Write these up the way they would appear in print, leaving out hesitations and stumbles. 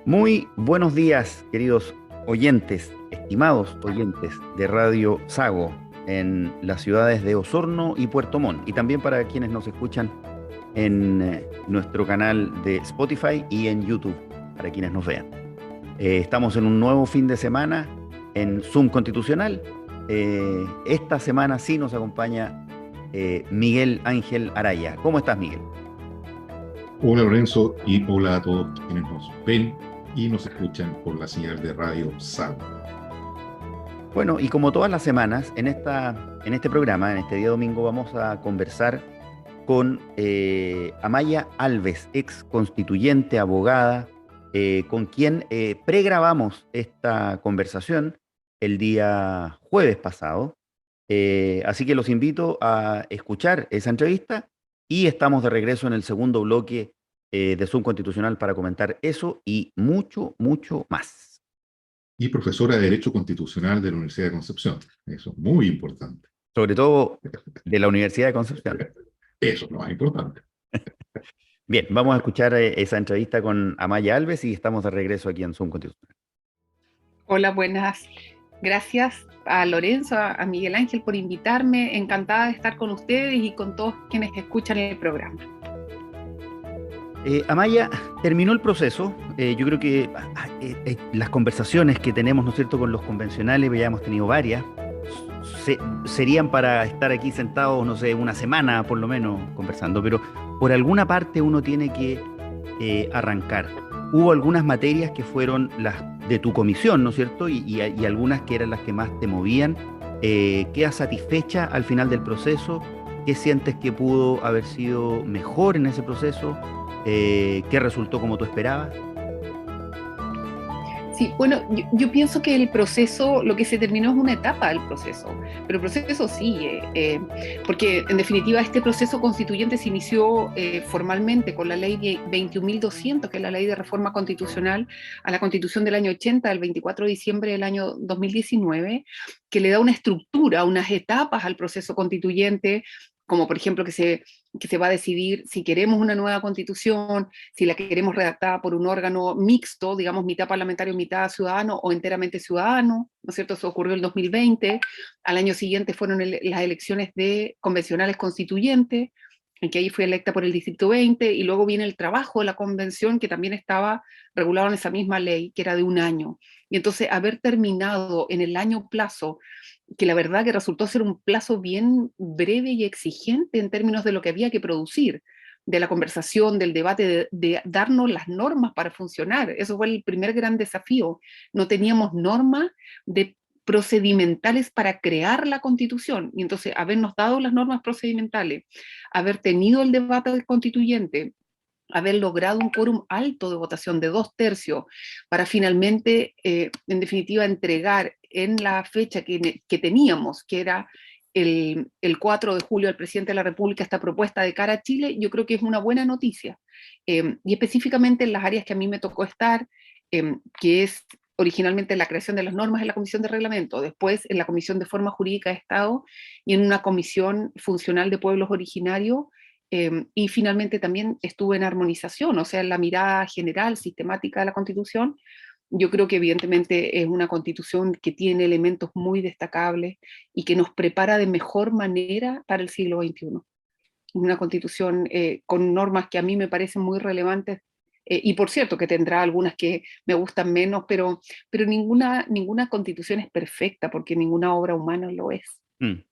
Muy buenos días, queridos oyentes, estimados oyentes de Radio Sago en las ciudades de Osorno y Puerto Montt, y también para quienes nos escuchan en nuestro canal de Spotify y en YouTube, para quienes nos vean. Estamos en un nuevo fin de semana en Zoom Constitucional. Esta semana sí nos acompaña Miguel Ángel Araya. ¿Cómo estás, Miguel? Hola Lorenzo y hola a todos quienes nos ven y nos escuchan por la señal de Radio SAG. Bueno, y como todas las semanas, en este programa, en este día domingo, vamos a conversar con Amaya Alves, ex constituyente, abogada, con quien pregrabamos esta conversación el día jueves pasado. Así que los invito a escuchar esa entrevista y estamos de regreso en el segundo bloque de Zoom Constitucional para comentar eso y mucho, mucho más. Y profesora de Derecho Constitucional de la Universidad de Concepción. Eso es muy importante. Sobre todo de la Universidad de Concepción. Eso es lo más importante. Bien, vamos a escuchar esa entrevista con Amaya Alves y estamos de regreso aquí en Zoom Constitucional. Hola, buenas. Gracias a Lorenzo, a Miguel Ángel por invitarme. Encantada de estar con ustedes y con todos quienes escuchan el programa. Amaya, terminó el proceso. Yo creo que las conversaciones que tenemos, ¿no es cierto?, con los convencionales, ya hemos tenido varias, serían para estar aquí sentados, no sé, una semana por lo menos conversando, pero por alguna parte uno tiene que arrancar. Hubo algunas materias que fueron las de tu comisión, ¿no es cierto? Y algunas que eran las que más te movían. ¿Quedas satisfecha al final del proceso? ¿Qué sientes que pudo haber sido mejor en ese proceso? ¿Qué resultó como tú esperabas? Sí, bueno, yo pienso que el proceso, lo que se terminó es una etapa del proceso, pero el proceso sigue, porque en definitiva este proceso constituyente se inició formalmente con la ley 21.200, que es la ley de reforma constitucional a la constitución del año 80, del 24 de diciembre del año 2019, que le da una estructura, unas etapas al proceso constituyente, como por ejemplo que se va a decidir si queremos una nueva constitución, si la queremos redactada por un órgano mixto, digamos mitad parlamentario, mitad ciudadano o enteramente ciudadano, ¿no es cierto? Eso ocurrió en el 2020, al año siguiente fueron las elecciones de convencionales constituyentes, en que ahí fui electa por el Distrito 20, y luego viene el trabajo de la convención, que también estaba regulado en esa misma ley, que era de un año. Y entonces haber terminado en el año plazo, que la verdad que resultó ser un plazo bien breve y exigente en términos de lo que había que producir, de la conversación, del debate, de darnos las normas para funcionar. Eso fue el primer gran desafío. No teníamos normas de procedimentales para crear la constitución, y entonces habernos dado las normas procedimentales, haber tenido el debate constituyente, haber logrado un quórum alto de votación de 2/3 para finalmente, en definitiva, entregar en la fecha que teníamos, que era el 4 de julio al presidente de la República, esta propuesta de cara a Chile, yo creo que es una buena noticia. Y específicamente en las áreas que a mí me tocó estar, que es originalmente la creación de las normas en la Comisión de Reglamento, después en la Comisión de Forma Jurídica de Estado y en una Comisión Funcional de Pueblos Originarios, y finalmente también estuve en armonización, o sea, en la mirada general, sistemática de la Constitución. Yo creo que evidentemente es una Constitución que tiene elementos muy destacables y que nos prepara de mejor manera para el siglo XXI. Una Constitución con normas que a mí me parecen muy relevantes, y por cierto que tendrá algunas que me gustan menos, pero ninguna Constitución es perfecta, porque ninguna obra humana lo es. Mm.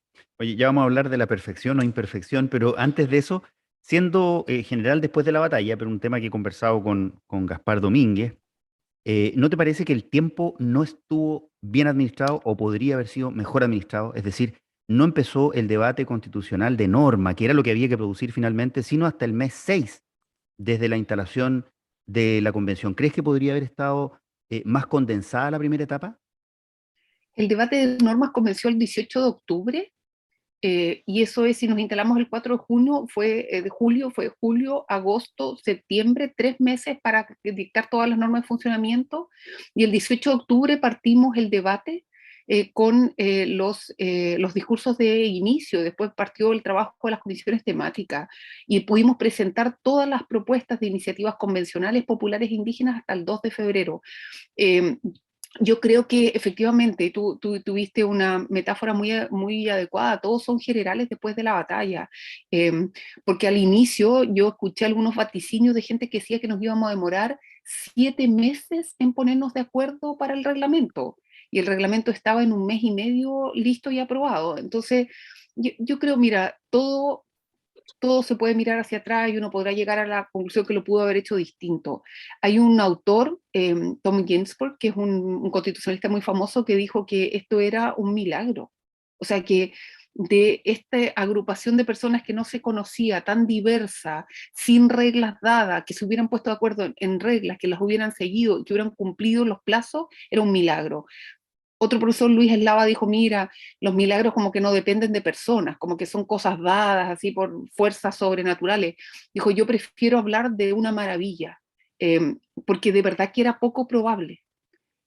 Oye, ya vamos a hablar de la perfección o imperfección, pero antes de eso, siendo general después de la batalla, pero un tema que he conversado con Gaspar Domínguez, ¿no te parece que el tiempo no estuvo bien administrado o podría haber sido mejor administrado? Es decir, no empezó el debate constitucional de norma, que era lo que había que producir finalmente, sino hasta el mes 6 desde la instalación de la convención. ¿Crees que podría haber estado más condensada la primera etapa? El debate de normas comenzó el 18 de octubre, y eso es, si nos instalamos el 4 de junio, fue julio, agosto, septiembre, 3 meses para dictar todas las normas de funcionamiento, y el 18 de octubre partimos el debate, con los discursos de inicio. Después partió el trabajo de las comisiones temáticas y pudimos presentar todas las propuestas de iniciativas convencionales, populares e indígenas hasta el 2 de febrero. Yo creo que efectivamente tú tuviste una metáfora muy adecuada, todos son generales después de la batalla, porque al inicio yo escuché algunos vaticinios de gente que decía que nos íbamos a demorar 7 meses en ponernos de acuerdo para el reglamento, y el reglamento estaba en 1 mes y medio listo y aprobado. Entonces, yo creo, mira, todo se puede mirar hacia atrás y uno podrá llegar a la conclusión que lo pudo haber hecho distinto. Hay un autor, Tom Ginsburg, que es un constitucionalista muy famoso, que dijo que esto era un milagro. O sea, que de esta agrupación de personas que no se conocía, tan diversa, sin reglas dadas, que se hubieran puesto de acuerdo en reglas, que las hubieran seguido y que hubieran cumplido los plazos, era un milagro. Otro profesor, Luis Eslava, dijo, mira, los milagros como que no dependen de personas, como que son cosas dadas así por fuerzas sobrenaturales. Dijo, yo prefiero hablar de una maravilla, porque de verdad que era poco probable.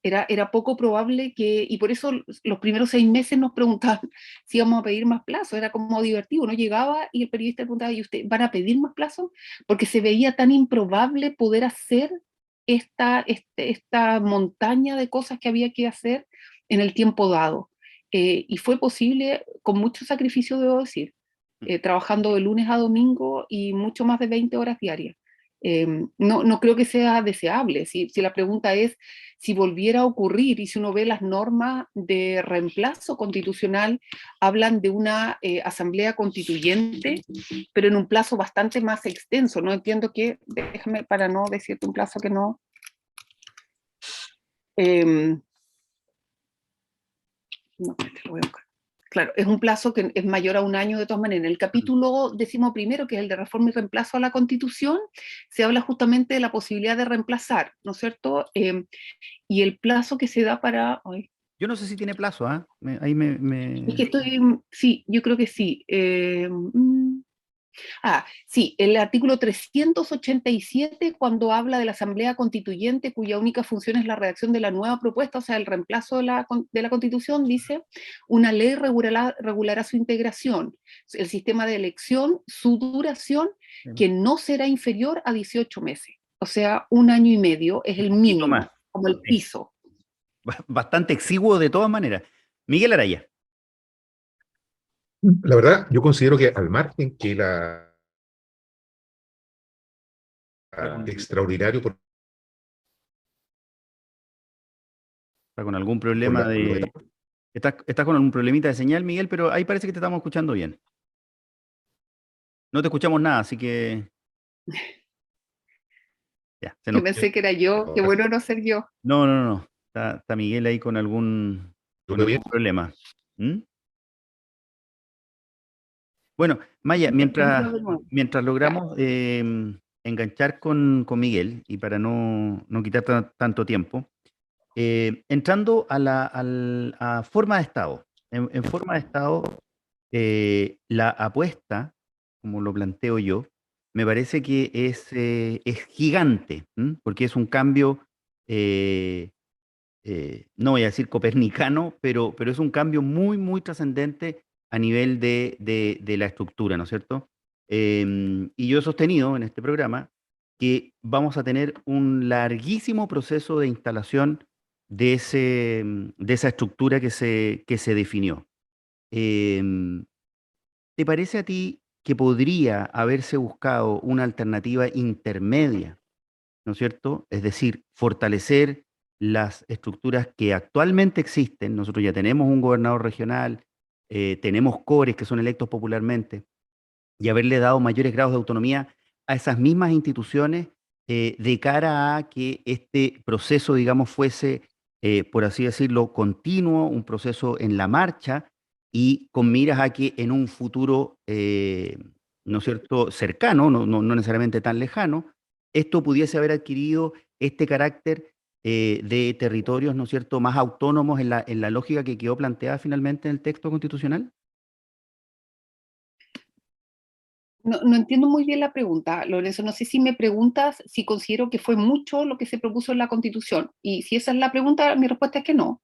Era poco probable que, y por eso los primeros 6 meses nos preguntaban si íbamos a pedir más plazo, era como divertido, uno llegaba y el periodista preguntaba, ¿y usted van a pedir más plazo? Porque se veía tan improbable poder hacer esta montaña de cosas que había que hacer en el tiempo dado. Y fue posible con mucho sacrificio, debo decir, trabajando de lunes a domingo y mucho más de 20 horas diarias. No creo que sea deseable. Si la pregunta es si volviera a ocurrir, y si uno ve las normas de reemplazo constitucional, hablan de una asamblea constituyente, pero en un plazo bastante más extenso. No entiendo que, déjame para no decirte un plazo que no... no, lo voy a buscar. Claro, es un plazo que es mayor a 1 año de todas maneras. En el capítulo 11º, que es el de reforma y reemplazo a la Constitución, se habla justamente de la posibilidad de reemplazar, ¿no es cierto? Y el plazo que se da para... Ay, Yo no sé si tiene plazo, ¿ah? es que sí, yo creo que sí. Sí, el artículo 387, cuando habla de la Asamblea Constituyente, cuya única función es la redacción de la nueva propuesta, o sea, el reemplazo de la Constitución, dice, una ley regulará su integración, el sistema de elección, su duración, que no será inferior a 18 meses. O sea, 1 año y medio es el mínimo, más. como el piso. Bastante exiguo de todas maneras. Miguel Araya. La verdad, yo considero que al margen que la extraordinario por ¿Está con algún problema de... ¿Estás con algún problemita de señal, Miguel? Pero ahí parece que te estamos escuchando bien. No te escuchamos nada, así que... Ya, Yo pensé que era yo, qué bueno no ser yo. No. Está Miguel ahí con algún problema. ¿Mm? Bueno, Maya, mientras logramos enganchar con Miguel, y para no quitar tanto tiempo, entrando a forma de Estado. En forma de Estado, la apuesta, como lo planteo yo, me parece que es gigante, porque es un cambio, no voy a decir copernicano, pero es un cambio muy, muy trascendente a nivel de la estructura, ¿no es cierto? Y yo he sostenido en este programa que vamos a tener un larguísimo proceso de instalación de esa estructura que se definió. Em, ¿Te parece a ti que podría haberse buscado una alternativa intermedia, ¿no es cierto? Es decir, fortalecer las estructuras que actualmente existen. Nosotros ya tenemos un gobernador regional, tenemos cores que son electos popularmente, y haberle dado mayores grados de autonomía a esas mismas instituciones de cara a que este proceso, digamos, fuese, por así decirlo, continuo, un proceso en la marcha y con miras a que en un futuro, ¿no es cierto?, cercano, no necesariamente tan lejano, esto pudiese haber adquirido este carácter de territorios, ¿no es cierto?, más autónomos en la lógica que quedó planteada finalmente en el texto constitucional. No entiendo muy bien la pregunta, Lorenzo. No sé si me preguntas si considero que fue mucho lo que se propuso en la Constitución. Y si esa es la pregunta, mi respuesta es que no.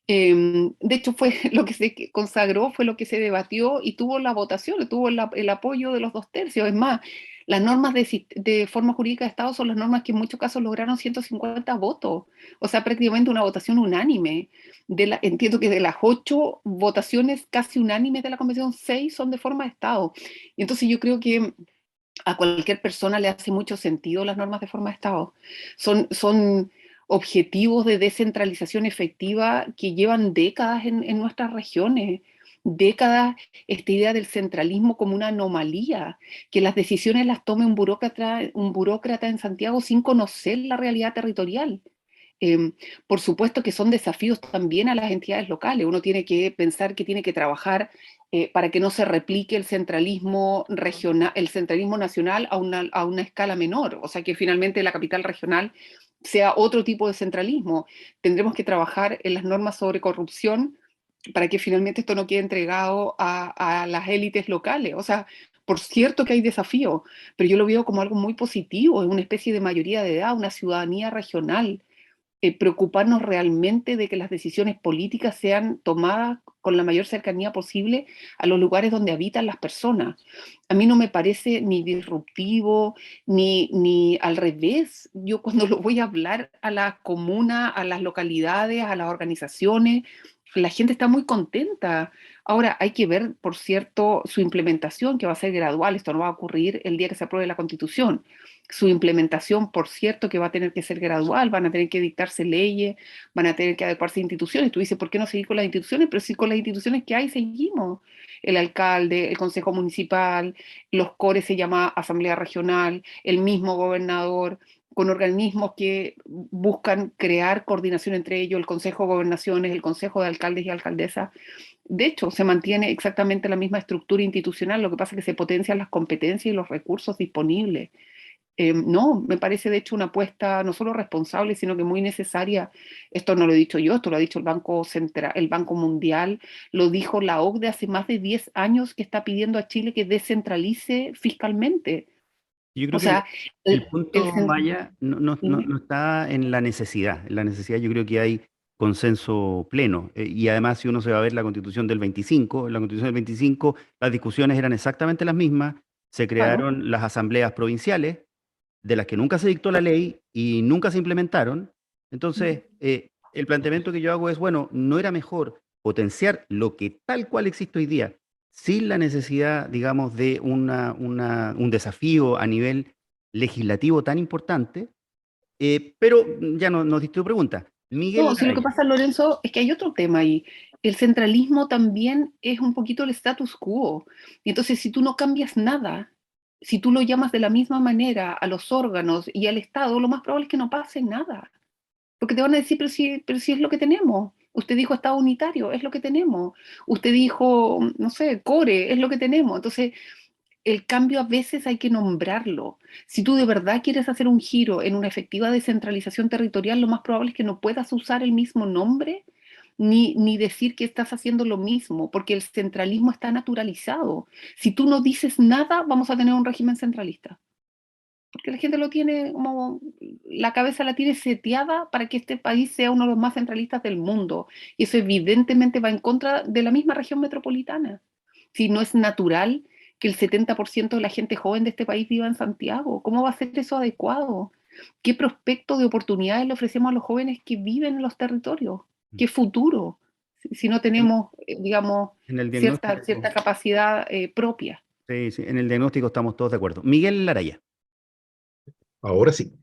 De hecho, fue lo que se consagró, fue lo que se debatió y tuvo la votación, tuvo el apoyo de los 2/3. Es más, las normas de forma jurídica de Estado son las normas que en muchos casos lograron 150 votos, o sea, prácticamente una votación unánime. Entiendo que de las 8 votaciones casi unánimes de la Convención, 6 son de forma de Estado. Y entonces yo creo que a cualquier persona le hace mucho sentido las normas de forma de Estado. Son objetivos de descentralización efectiva que llevan décadas en nuestras regiones, décadas, esta idea del centralismo como una anomalía, que las decisiones las tome un burócrata en Santiago sin conocer la realidad territorial. Eh, por supuesto que son desafíos también a las entidades locales. Uno tiene que pensar que tiene que trabajar para que no se replique el centralismo regional, el centralismo nacional a una escala menor, o sea que finalmente la capital regional sea otro tipo de centralismo. Tendremos que trabajar en las normas sobre corrupción para que finalmente esto no quede entregado a las élites locales. O sea, por cierto que hay desafíos, pero yo lo veo como algo muy positivo, es una especie de mayoría de edad, una ciudadanía regional, preocuparnos realmente de que las decisiones políticas sean tomadas con la mayor cercanía posible a los lugares donde habitan las personas. A mí no me parece ni disruptivo, ni al revés. Yo cuando lo voy a hablar a la comuna, a las localidades, a las organizaciones, la gente está muy contenta. Ahora hay que ver, por cierto, su implementación, que va a ser gradual. Esto no va a ocurrir el día que se apruebe la Constitución. Su implementación, por cierto, que va a tener que ser gradual, van a tener que dictarse leyes, van a tener que adecuarse a instituciones. Tú dices, ¿por qué no seguir con las instituciones? Pero si con las instituciones que hay seguimos. El alcalde, el consejo municipal, los CORES se llama Asamblea Regional, el mismo gobernador, con organismos que buscan crear coordinación entre ellos, el Consejo de Gobernaciones, el Consejo de Alcaldes y Alcaldesas. De hecho, se mantiene exactamente la misma estructura institucional, lo que pasa es que se potencian las competencias y los recursos disponibles. No, me parece de hecho una apuesta no solo responsable, sino que muy necesaria. Esto no lo he dicho yo, esto lo ha dicho el Banco Central, el Banco Mundial, lo dijo la OCDE hace más de 10 años que está pidiendo a Chile que descentralice fiscalmente. Yo O creo que sea, el el punto, Maya, no está en la necesidad. En la necesidad yo creo que hay consenso pleno. Y además, si uno se va a ver la Constitución del 25, en la Constitución del 25 las discusiones eran exactamente las mismas. Se claro. crearon las asambleas provinciales, de las que nunca se dictó la ley y nunca se implementaron. Entonces, el planteamiento que yo hago es, bueno, ¿no era mejor potenciar lo que tal cual existe hoy día, sin la necesidad, digamos, de un desafío a nivel legislativo tan importante? Pero ya no, nos diste tu pregunta. No, Miguel sí, lo que Araya. pasa, Lorenzo, es que hay otro tema ahí. El centralismo también es un poquito el status quo. Y entonces, si tú no cambias nada, si tú lo llamas de la misma manera a los órganos y al Estado, lo más probable es que no pase nada. Porque te van a decir, pero si es lo que tenemos. Usted dijo Estado unitario, es lo que tenemos. Usted dijo, no sé, core, es lo que tenemos. Entonces, el cambio a veces hay que nombrarlo. Si tú de verdad quieres hacer un giro en una efectiva descentralización territorial, lo más probable es que no puedas usar el mismo nombre ni decir que estás haciendo lo mismo, porque el centralismo está naturalizado. Si tú no dices nada, vamos a tener un régimen centralista. Porque la gente lo tiene como, la cabeza la tiene seteada para que este país sea uno de los más centralistas del mundo. Y eso evidentemente va en contra de la misma región metropolitana. Si no es natural que el 70% de la gente joven de este país viva en Santiago, ¿cómo va a ser eso adecuado? ¿Qué prospecto de oportunidades le ofrecemos a los jóvenes que viven en los territorios? ¿Qué futuro? Si no En, tenemos, digamos, en el cierta diagnóstico, capacidad propia. sí, sí, en el diagnóstico estamos todos de acuerdo. Miguel Araya. Ahora sí.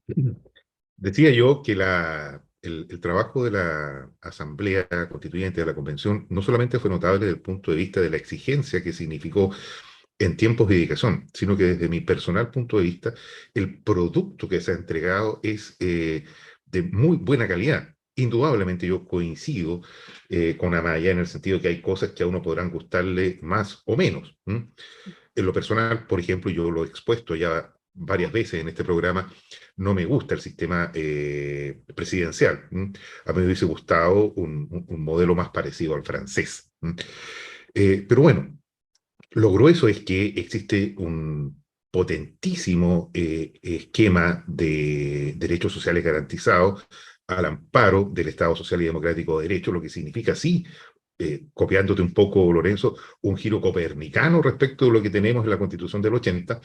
Decía yo que el trabajo de la Asamblea Constituyente de la Convención no solamente fue notable desde el punto de vista de la exigencia que significó en tiempos de dedicación, sino que desde mi personal punto de vista, el producto que se ha entregado es de muy buena calidad. Indudablemente yo coincido con Amaya en el sentido que hay cosas que a uno podrán gustarle más o menos. En lo personal, por ejemplo, yo lo he expuesto ya varias veces en este programa, no me gusta el sistema presidencial. A mí me hubiese gustado un modelo más parecido al francés. Pero bueno, lo grueso es que existe un potentísimo esquema de derechos sociales garantizados al amparo del Estado Social y Democrático de Derecho, lo que significa, sí, copiándote un poco, Lorenzo, un giro copernicano respecto de lo que tenemos en la Constitución del 80,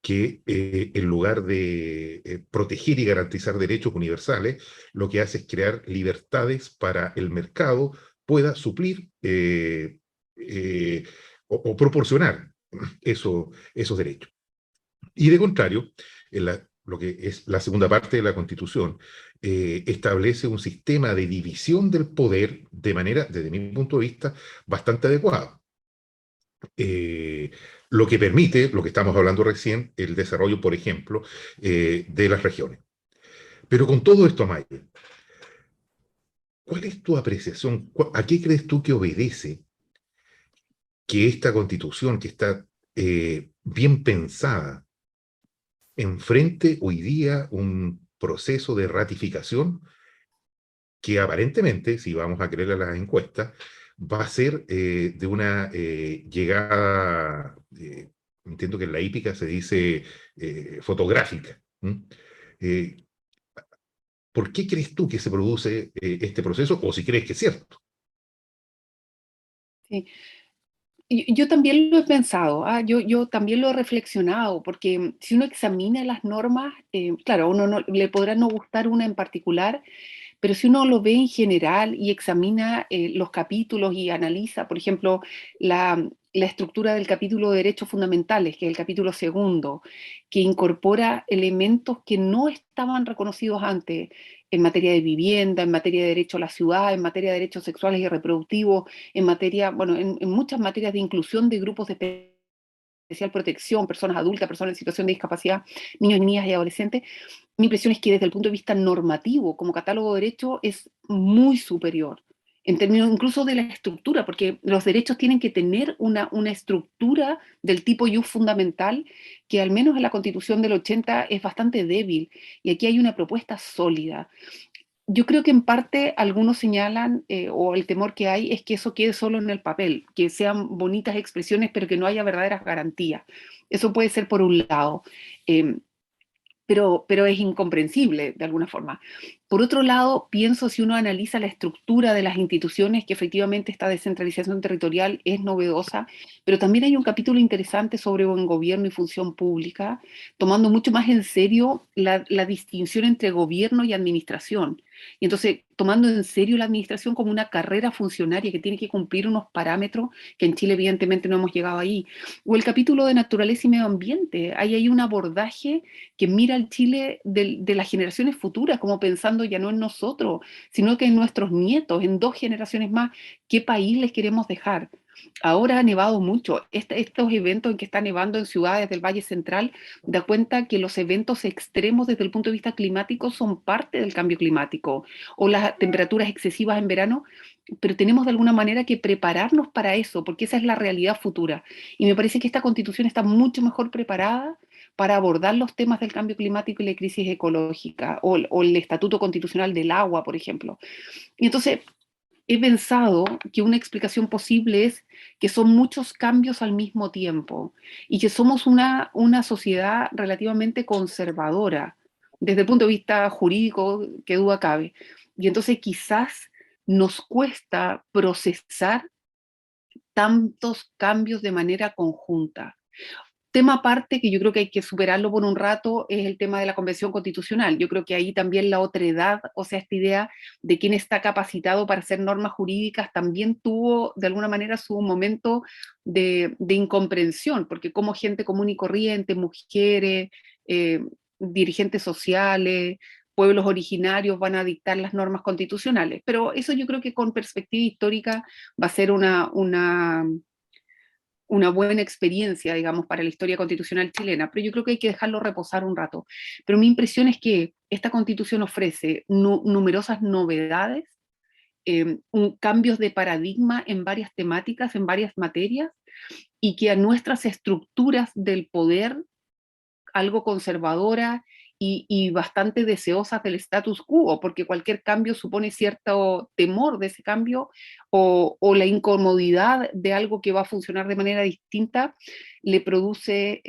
que en lugar de proteger y garantizar derechos universales, lo que hace es crear libertades para el mercado pueda suplir o proporcionar esos derechos. Y de contrario, lo que es la segunda parte de la Constitución establece un sistema de división del poder de manera, desde mi punto de vista, bastante adecuado. Eh, lo que permite, lo que estamos hablando recién, el desarrollo, por ejemplo, de las regiones. Pero con todo esto, Maya, ¿cuál es tu apreciación? ¿A qué crees tú que obedece que esta Constitución, que está bien pensada, enfrente hoy día un proceso de ratificación que aparentemente, si vamos a creer a las encuestas, va a ser de una llegada, entiendo que en la hípica se dice fotográfica? Eh, ¿Por qué crees tú que se produce este proceso? O si crees que es cierto. Sí. Yo también lo he pensado, yo también lo he reflexionado, porque si uno examina las normas, claro, a uno le podrá no gustar una en particular, pero si uno lo ve en general y examina los capítulos y analiza, por ejemplo, la estructura del capítulo de derechos fundamentales, que es el capítulo segundo, que incorpora elementos que no estaban reconocidos antes en materia de vivienda, en materia de derecho a la ciudad, en materia de derechos sexuales y reproductivos, en materia, bueno, en muchas materias de inclusión de grupos de especial protección, personas adultas, personas en situación de discapacidad, niños, niñas y adolescentes. Mi impresión es que desde el punto de vista normativo, como catálogo de derechos, es muy superior, en términos incluso de la estructura, porque los derechos tienen que tener una estructura del tipo ius fundamental, que al menos en la Constitución del 80 es bastante débil, y aquí hay una propuesta sólida. Yo creo que en parte algunos señalan, o el temor que hay es que eso quede solo en el papel, que sean bonitas expresiones, pero que no haya verdaderas garantías. Eso puede ser por un lado. Eh, pero es incomprensible de alguna forma. Por otro lado, pienso si uno analiza la estructura de las instituciones, que efectivamente esta descentralización territorial es novedosa, pero también hay un capítulo interesante sobre buen gobierno y función pública, tomando mucho más en serio la distinción entre gobierno y administración. Y entonces, tomando en serio la administración como una carrera funcionaria que tiene que cumplir unos parámetros que en Chile evidentemente no hemos llegado ahí. O el capítulo de naturaleza y medio ambiente, ahí hay un abordaje que mira al Chile de las generaciones futuras, como pensando ya no en nosotros, sino que en nuestros nietos, en 2 generaciones más, ¿qué país les queremos dejar? Ahora ha nevado mucho. Estos eventos en que está nevando en ciudades del Valle Central da cuenta que los eventos extremos desde el punto de vista climático son parte del cambio climático, o las temperaturas excesivas en verano, pero tenemos de alguna manera que prepararnos para eso, porque esa es la realidad futura. Y me parece que esta Constitución está mucho mejor preparada para abordar los temas del cambio climático y la crisis ecológica, o el Estatuto Constitucional del Agua, por ejemplo. Y entonces he pensado que una explicación posible es que son muchos cambios al mismo tiempo y que somos una sociedad relativamente conservadora desde el punto de vista jurídico, que duda cabe. Y entonces quizás nos cuesta procesar tantos cambios de manera conjunta. Tema aparte que yo creo que hay que superarlo por un rato es el tema de la Convención Constitucional. Yo creo que ahí también la otredad, o sea, esta idea de quién está capacitado para hacer normas jurídicas, también tuvo de alguna manera su momento de incomprensión, porque como gente común y corriente, mujeres, dirigentes sociales, pueblos originarios van a dictar las normas constitucionales. Pero eso yo creo que con perspectiva histórica va a ser una buena experiencia, digamos, para la historia constitucional chilena, pero yo creo que hay que dejarlo reposar un rato. Pero mi impresión es que esta constitución ofrece numerosas novedades, cambios de paradigma en varias temáticas, en varias materias, y que a nuestras estructuras del poder, algo conservadora y bastante deseosas del status quo, porque cualquier cambio supone cierto temor de ese cambio o la incomodidad de algo que va a funcionar de manera distinta, le produce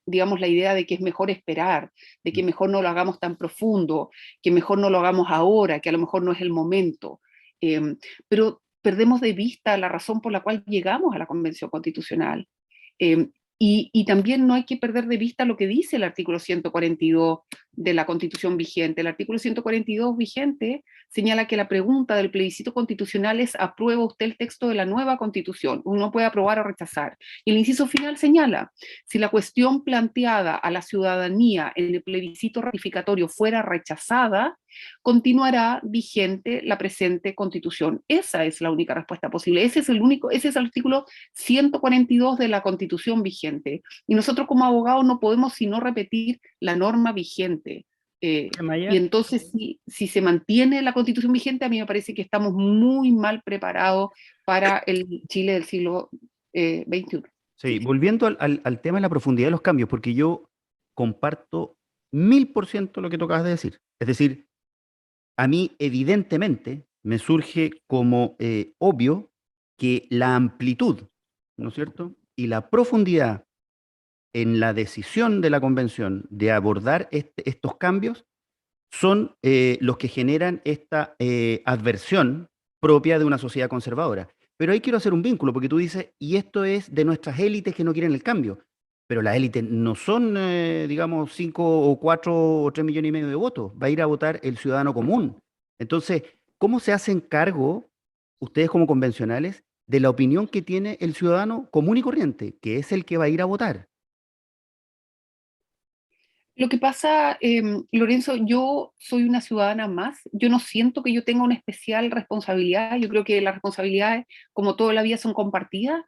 digamos, la idea de que es mejor esperar, de que mejor no lo hagamos tan profundo, que mejor no lo hagamos ahora, que a lo mejor no es el momento. Pero perdemos de vista la razón por la cual llegamos a la Convención Constitucional. Eh, y también no hay que perder de vista lo que dice el artículo 142 de la Constitución vigente. El artículo 142 vigente señala que la pregunta del plebiscito constitucional es: ¿aprueba usted el texto de la nueva Constitución? Uno puede aprobar o rechazar. Y el inciso final señala: si la cuestión planteada a la ciudadanía en el plebiscito ratificatorio fuera rechazada, continuará vigente la presente Constitución. Esa es la única respuesta posible. Ese es el artículo 142 de la Constitución vigente. Y nosotros como abogados no podemos sino repetir la norma vigente. Y entonces, si se mantiene la Constitución vigente, a mí me parece que estamos muy mal preparados para el Chile del siglo XXI. Sí, volviendo al tema de la profundidad de los cambios, porque yo comparto 1000% lo que tú acabas de decir. Es decir, a mí evidentemente me surge como obvio que la amplitud, ¿no es cierto? Y la profundidad en la decisión de la convención de abordar estos cambios son los que generan esta adversión propia de una sociedad conservadora. Pero ahí quiero hacer un vínculo, porque tú dices, y esto es de nuestras élites que no quieren el cambio. Pero las élites no son, digamos, 5 o 4 o 3,5 millones de votos. Va a ir a votar el ciudadano común. Entonces, ¿cómo se hacen cargo, ustedes como convencionales, de la opinión que tiene el ciudadano común y corriente, que es el que va a ir a votar? Lo que pasa, Lorenzo, yo soy una ciudadana más, yo no siento que yo tenga una especial responsabilidad, yo creo que las responsabilidades, como toda la vida, son compartidas.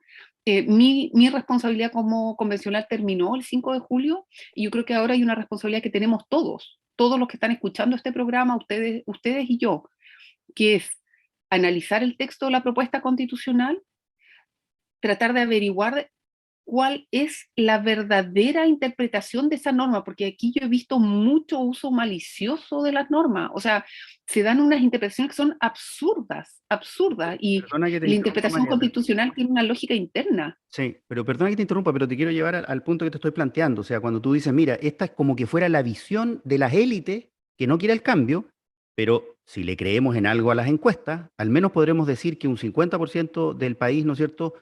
Mi responsabilidad como convencional terminó el 5 de julio y yo creo que ahora hay una responsabilidad que tenemos todos los que están escuchando este programa, ustedes y yo, que es analizar el texto de la propuesta constitucional, tratar de averiguar cuál es la verdadera interpretación de esa norma, porque aquí yo he visto mucho uso malicioso de las normas, o sea, se dan unas interpretaciones que son absurdas, y Perdona que te la interrumpa, interpretación María. constitucional tiene una lógica interna. Sí, pero perdona que te interrumpa, pero te quiero llevar al punto que te estoy planteando. O sea, cuando tú dices, mira, esta es como que fuera la visión de las élites que no quiere el cambio, pero si le creemos en algo a las encuestas, al menos podremos decir que un 50% del país, ¿no es cierto?,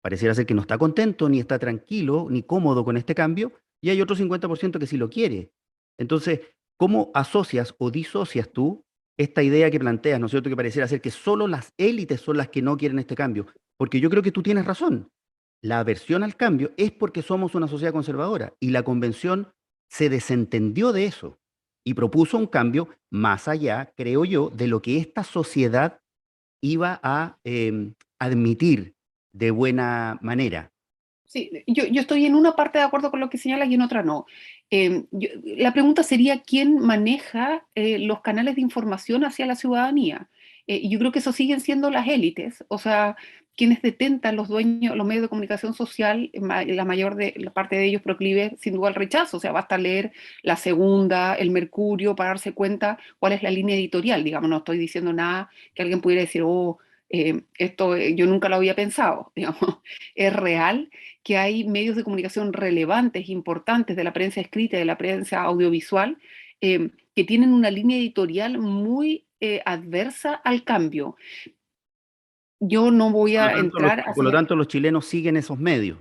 pareciera ser que no está contento, ni está tranquilo, ni cómodo con este cambio, y hay otro 50% que sí lo quiere. Entonces, ¿cómo asocias o disocias tú esta idea que planteas, ¿no es cierto?, que pareciera ser que solo las élites son las que no quieren este cambio? Porque yo creo que tú tienes razón. La aversión al cambio es porque somos una sociedad conservadora y la convención se desentendió de eso y propuso un cambio más allá, creo yo, de lo que esta sociedad iba a admitir de buena manera. Sí, yo estoy en una parte de acuerdo con lo que señalas y en otra no. La pregunta sería: ¿quién maneja los canales de información hacia la ciudadanía? Y yo creo que eso siguen siendo las élites, o sea, quienes detentan los dueños, los medios de comunicación social, la parte de ellos proclive sin duda al rechazo, o sea, basta leer La Segunda, El Mercurio, para darse cuenta cuál es la línea editorial, digamos, no estoy diciendo nada que alguien pudiera decir: oh, esto yo nunca lo había pensado, digamos. Es real que hay medios de comunicación relevantes, importantes, de la prensa escrita y de la prensa audiovisual, que tienen una línea editorial muy adversa al cambio. Yo no voy a entrar a Por lo hacer. tanto, los chilenos siguen esos medios.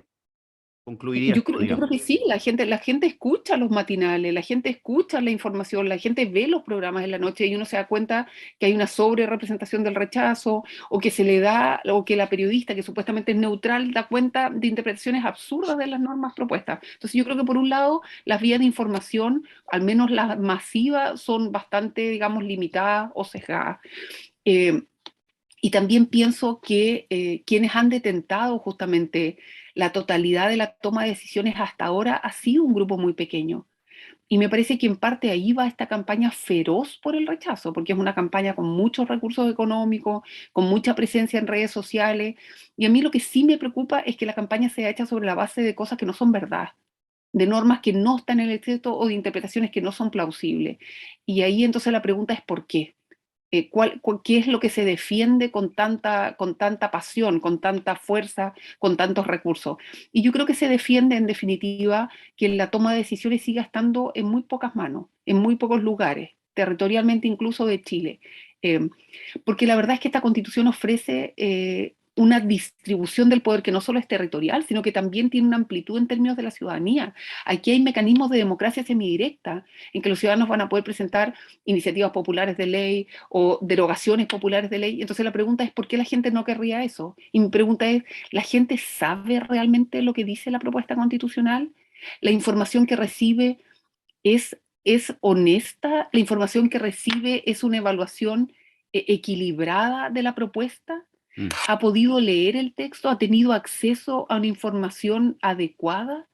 Concluirías tú, Yo creo digamos. que sí, la gente escucha los matinales, la gente escucha la información, la gente ve los programas en la noche y uno se da cuenta que hay una sobre representación del rechazo, o que se le da, o que la periodista, que supuestamente es neutral, da cuenta de interpretaciones absurdas de las normas propuestas. Entonces yo creo que por un lado las vías de información, al menos las masivas, son bastante, digamos, limitadas o sesgadas. Eh, y también pienso que quienes han detentado justamente la totalidad de la toma de decisiones hasta ahora ha sido un grupo muy pequeño. Y me parece que en parte ahí va esta campaña feroz por el rechazo, porque es una campaña con muchos recursos económicos, con mucha presencia en redes sociales. Y a mí lo que sí me preocupa es que la campaña sea hecha sobre la base de cosas que no son verdad, de normas que no están en el texto o de interpretaciones que no son plausibles. Y ahí entonces la pregunta es: ¿por qué? ¿Qué es lo que se defiende con tanta pasión, con tanta fuerza, con tantos recursos? Y yo creo que se defiende, en definitiva, que la toma de decisiones siga estando en muy pocas manos, en muy pocos lugares, territorialmente incluso de Chile. Eh, Porque la verdad es que esta Constitución ofrece una distribución del poder que no solo es territorial, sino que también tiene una amplitud en términos de la ciudadanía. Aquí hay mecanismos de democracia semidirecta, en que los ciudadanos van a poder presentar iniciativas populares de ley o derogaciones populares de ley. Entonces la pregunta es, ¿por qué la gente no querría eso? Y mi pregunta es, ¿la gente sabe realmente lo que dice la propuesta constitucional? ¿La información que recibe es honesta? ¿La información que recibe es una evaluación equilibrada de la propuesta? Mm. ¿Ha podido leer el texto? ¿Ha tenido acceso a una información adecuada?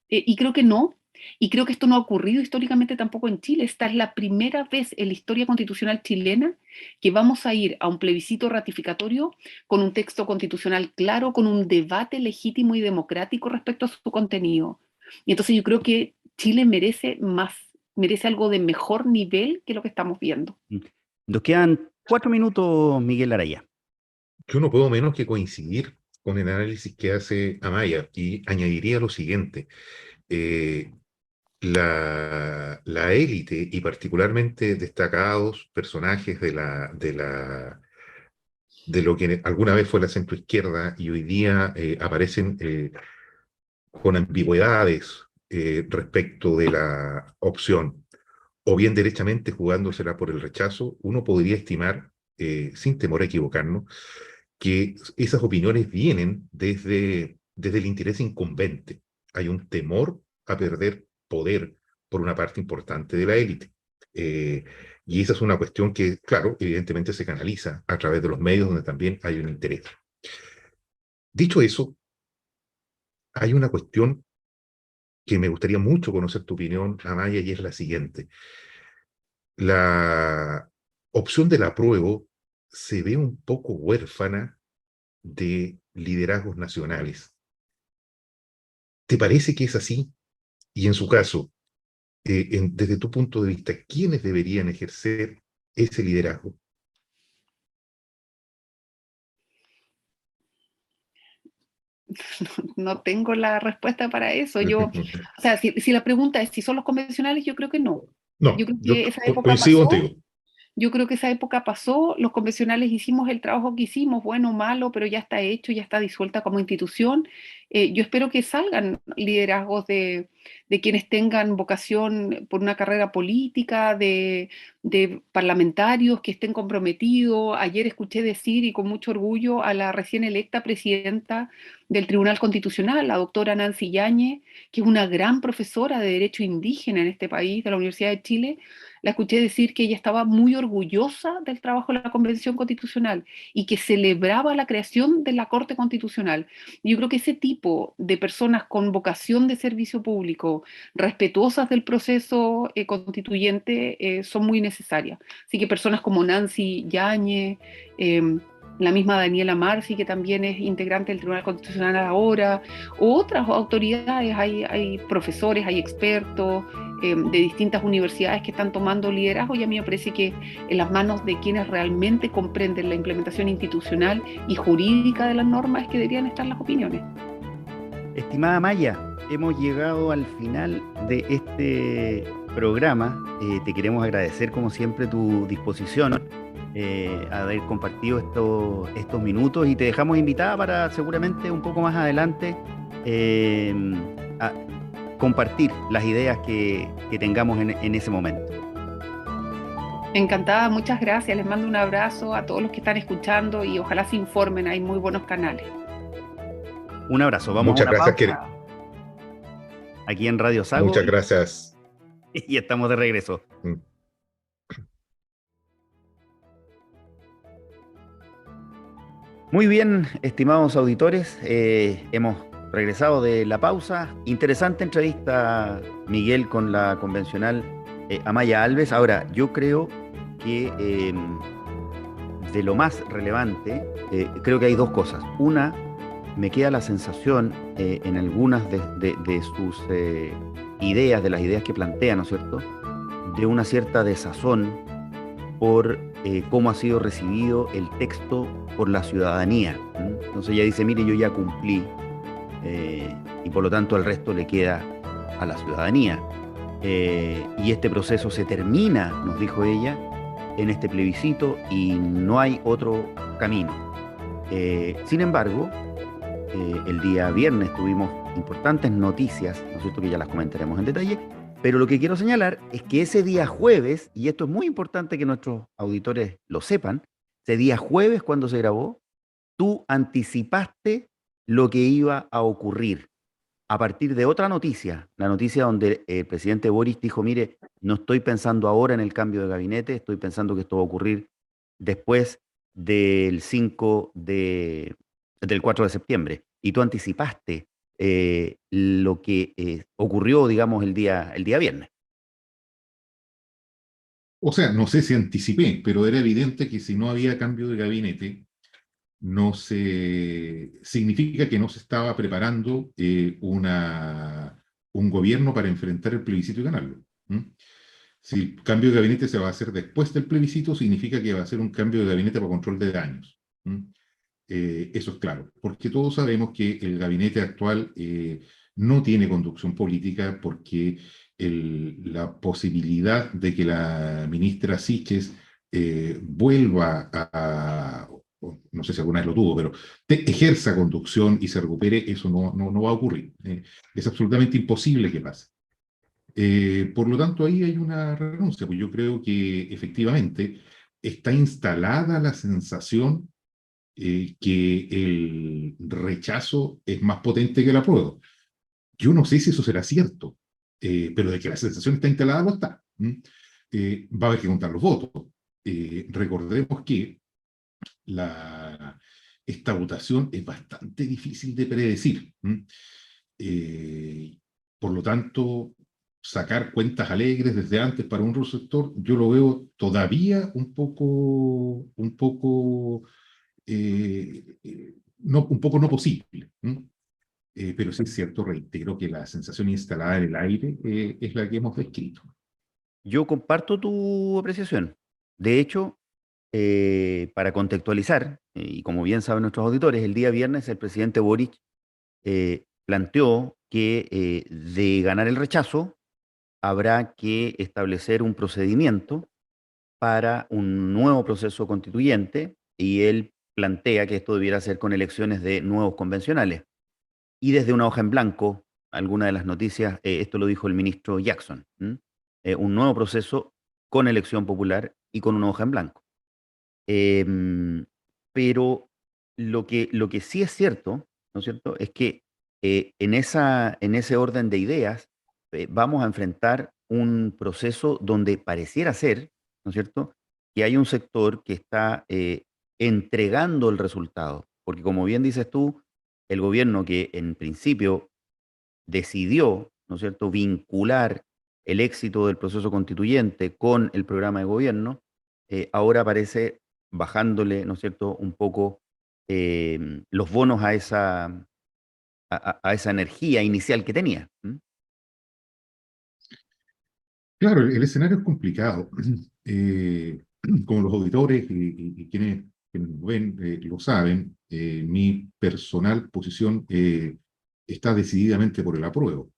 Y creo que no. Y creo que esto no ha ocurrido históricamente tampoco en Chile. Esta es la primera vez en la historia constitucional chilena que vamos a ir a un plebiscito ratificatorio con un texto constitucional claro, con un debate legítimo y democrático respecto a su contenido. Y entonces yo creo que Chile merece más, merece algo de mejor nivel que lo que estamos viendo. Nos quedan 4 minutos, Miguel Araya. Yo no puedo menos que coincidir con el análisis que hace Amaya y añadiría lo siguiente. La élite y particularmente destacados personajes de lo que alguna vez fue la centroizquierda y hoy día aparecen con ambigüedades respecto de la opción, o bien derechamente jugándosela por el rechazo, uno podría estimar, sin temor a equivocarnos, que esas opiniones vienen desde el interés incumbente. Hay un temor a perder poder por una parte importante de la élite. Y esa es una cuestión que, claro, evidentemente se canaliza a través de los medios donde también hay un interés. Dicho eso, hay una cuestión que me gustaría mucho conocer tu opinión, Amaya, y es la siguiente. La opción del apruebo se ve un poco huérfana de liderazgos nacionales. ¿Te parece que es así? Y en su caso, desde tu punto de vista, ¿quiénes deberían ejercer ese liderazgo? No tengo la respuesta para eso. O sea, si la pregunta es si son los convencionales, yo creo que no. No, Yo creo yo que esa época coincido pasó. contigo. Yo creo que esa época pasó, los convencionales hicimos el trabajo que hicimos, bueno o malo, pero ya está hecho, ya está disuelta como institución. Yo espero que salgan liderazgos de quienes tengan vocación por una carrera política, de parlamentarios que estén comprometidos. Ayer escuché decir, y con mucho orgullo, a la recién electa presidenta del Tribunal Constitucional, la doctora Nancy Yáñez, que es una gran profesora de Derecho Indígena en este país, de la Universidad de Chile. La escuché decir que ella estaba muy orgullosa del trabajo de la Convención Constitucional y que celebraba la creación de la Corte Constitucional. Y yo creo que ese tipo de personas con vocación de servicio público, respetuosas del proceso constituyente, son muy necesarias. Así que personas como Nancy Yáñez, la misma Daniela Marci, que también es integrante del Tribunal Constitucional ahora, u otras autoridades, hay profesores, hay expertos de distintas universidades que están tomando liderazgo, y a mí me parece que en las manos de quienes realmente comprenden la implementación institucional y jurídica de las normas es que deberían estar las opiniones. Estimada Maya, hemos llegado al final de este programa. Te queremos agradecer como siempre tu disposición, haber compartido estos minutos, y te dejamos invitada para seguramente un poco más adelante a compartir las ideas que tengamos en ese momento. Encantada, muchas gracias. Les mando un abrazo a todos los que están escuchando y ojalá se informen, hay muy buenos canales. Un abrazo, vamos Muchas a una gracias, pausa aquí en Radio Sago. Muchas gracias. Y estamos de regreso. Muy bien, estimados auditores, hemos regresado de la pausa. Interesante entrevista, Miguel, con la convencional Amaya Alves. Ahora, yo creo que de lo más relevante, creo que hay dos cosas. Una, me queda la sensación en algunas de sus ideas, de las ideas que plantea, ¿no es cierto?, de una cierta desazón por cómo ha sido recibido el texto por la ciudadanía. Entonces ella dice, mire, yo ya cumplí, y por lo tanto el resto le queda a la ciudadanía. Y este proceso se termina, nos dijo ella, en este plebiscito y no hay otro camino. Sin embargo, el día viernes tuvimos importantes noticias, ¿no es cierto?, que ya las comentaremos en detalle, pero lo que quiero señalar es que ese día jueves, y esto es muy importante que nuestros auditores lo sepan, ese día jueves cuando se grabó, tú anticipaste lo que iba a ocurrir a partir de otra noticia, la noticia donde el presidente Boris dijo, mire, no estoy pensando ahora en el cambio de gabinete, estoy pensando que esto va a ocurrir después del del 4 de septiembre. Y tú anticipaste lo que ocurrió, digamos, el día viernes. O sea, no sé si anticipé, pero era evidente que si no había cambio de gabinete, no se significa que no se estaba preparando un gobierno para enfrentar el plebiscito y ganarlo. Si el cambio de gabinete se va a hacer después del plebiscito, significa que va a ser un cambio de gabinete para control de daños. Eso es claro, porque todos sabemos que el gabinete actual no tiene conducción política porque la posibilidad de que la ministra Siches vuelva no sé si alguna vez lo tuvo, pero ejerza conducción y se recupere, eso no va a ocurrir. Es absolutamente imposible que pase. Por lo tanto, ahí hay una renuncia, pues yo creo que efectivamente está instalada la sensación que el rechazo es más potente que el apruebo. Yo no sé si eso será cierto, pero de que la sensación está instalada, no está. Va a haber que contar los votos. Recordemos que esta votación es bastante difícil de predecir. Por lo tanto, sacar cuentas alegres desde antes para un sector, yo lo veo todavía un poco no posible. Pero sí es cierto, reitero, que la sensación instalada en el aire es la que hemos descrito. Yo comparto tu apreciación. De hecho, para contextualizar, y como bien saben nuestros auditores, el día viernes el presidente Boric planteó que de ganar el rechazo habrá que establecer un procedimiento para un nuevo proceso constituyente y él plantea que esto debiera ser con elecciones de nuevos convencionales. Y desde una hoja en blanco, alguna de las noticias, esto lo dijo el ministro Jackson, un nuevo proceso con elección popular y con una hoja en blanco. Pero lo que sí es cierto, ¿no es cierto?, es que en ese orden de ideas vamos a enfrentar un proceso donde pareciera ser, ¿no es cierto?, que hay un sector que está entregando el resultado. Porque como bien dices tú, el gobierno que en principio decidió, ¿no es cierto?, vincular el éxito del proceso constituyente con el programa de gobierno, ahora parece bajándole, ¿no es cierto?, un poco los bonos a a esa energía inicial que tenía. Claro, el escenario es complicado. Como los auditores y quienes nos ven lo saben, mi personal posición está decididamente por el apruebo.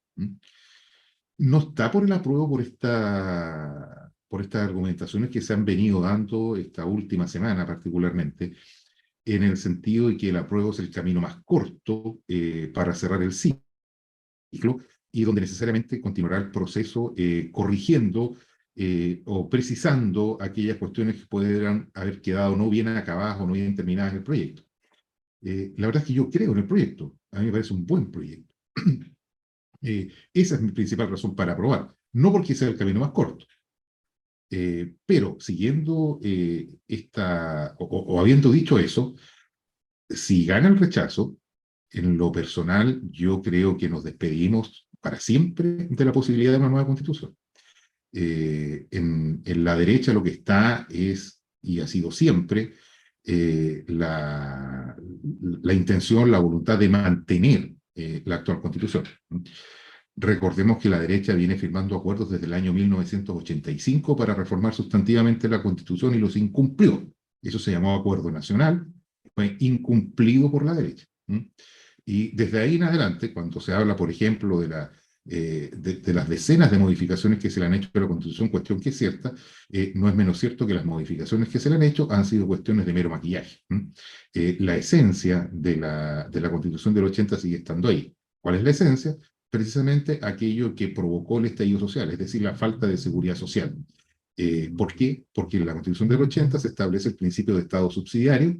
No está por el apruebo por estas argumentaciones que se han venido dando esta última semana particularmente, en el sentido de que el apruebo es el camino más corto para cerrar el ciclo y donde necesariamente continuará el proceso corrigiendo o precisando aquellas cuestiones que pudieran haber quedado no bien acabadas o no bien terminadas en el proyecto. La verdad es que yo creo en el proyecto, a mí me parece un buen proyecto. Esa es mi principal razón para aprobar, no porque sea el camino más corto, pero siguiendo o habiendo dicho eso, si gana el rechazo, en lo personal, yo creo que nos despedimos para siempre de la posibilidad de una nueva constitución. En la derecha lo que está es, y ha sido siempre, la intención, la voluntad de mantener la actual constitución. Recordemos que la derecha viene firmando acuerdos desde el año 1985 para reformar sustantivamente la Constitución y los incumplió. Eso se llamó Acuerdo Nacional, fue incumplido por la derecha. Y desde ahí en adelante, cuando se habla, por ejemplo, de las decenas de modificaciones que se le han hecho a la Constitución, cuestión que es cierta, no es menos cierto que las modificaciones que se le han hecho han sido cuestiones de mero maquillaje. La esencia de la Constitución del 80 sigue estando ahí. ¿Cuál es la esencia? Precisamente aquello que provocó el estallido social, es decir, la falta de seguridad social. ¿Por qué? Porque en la Constitución del 80 se establece el principio de Estado subsidiario,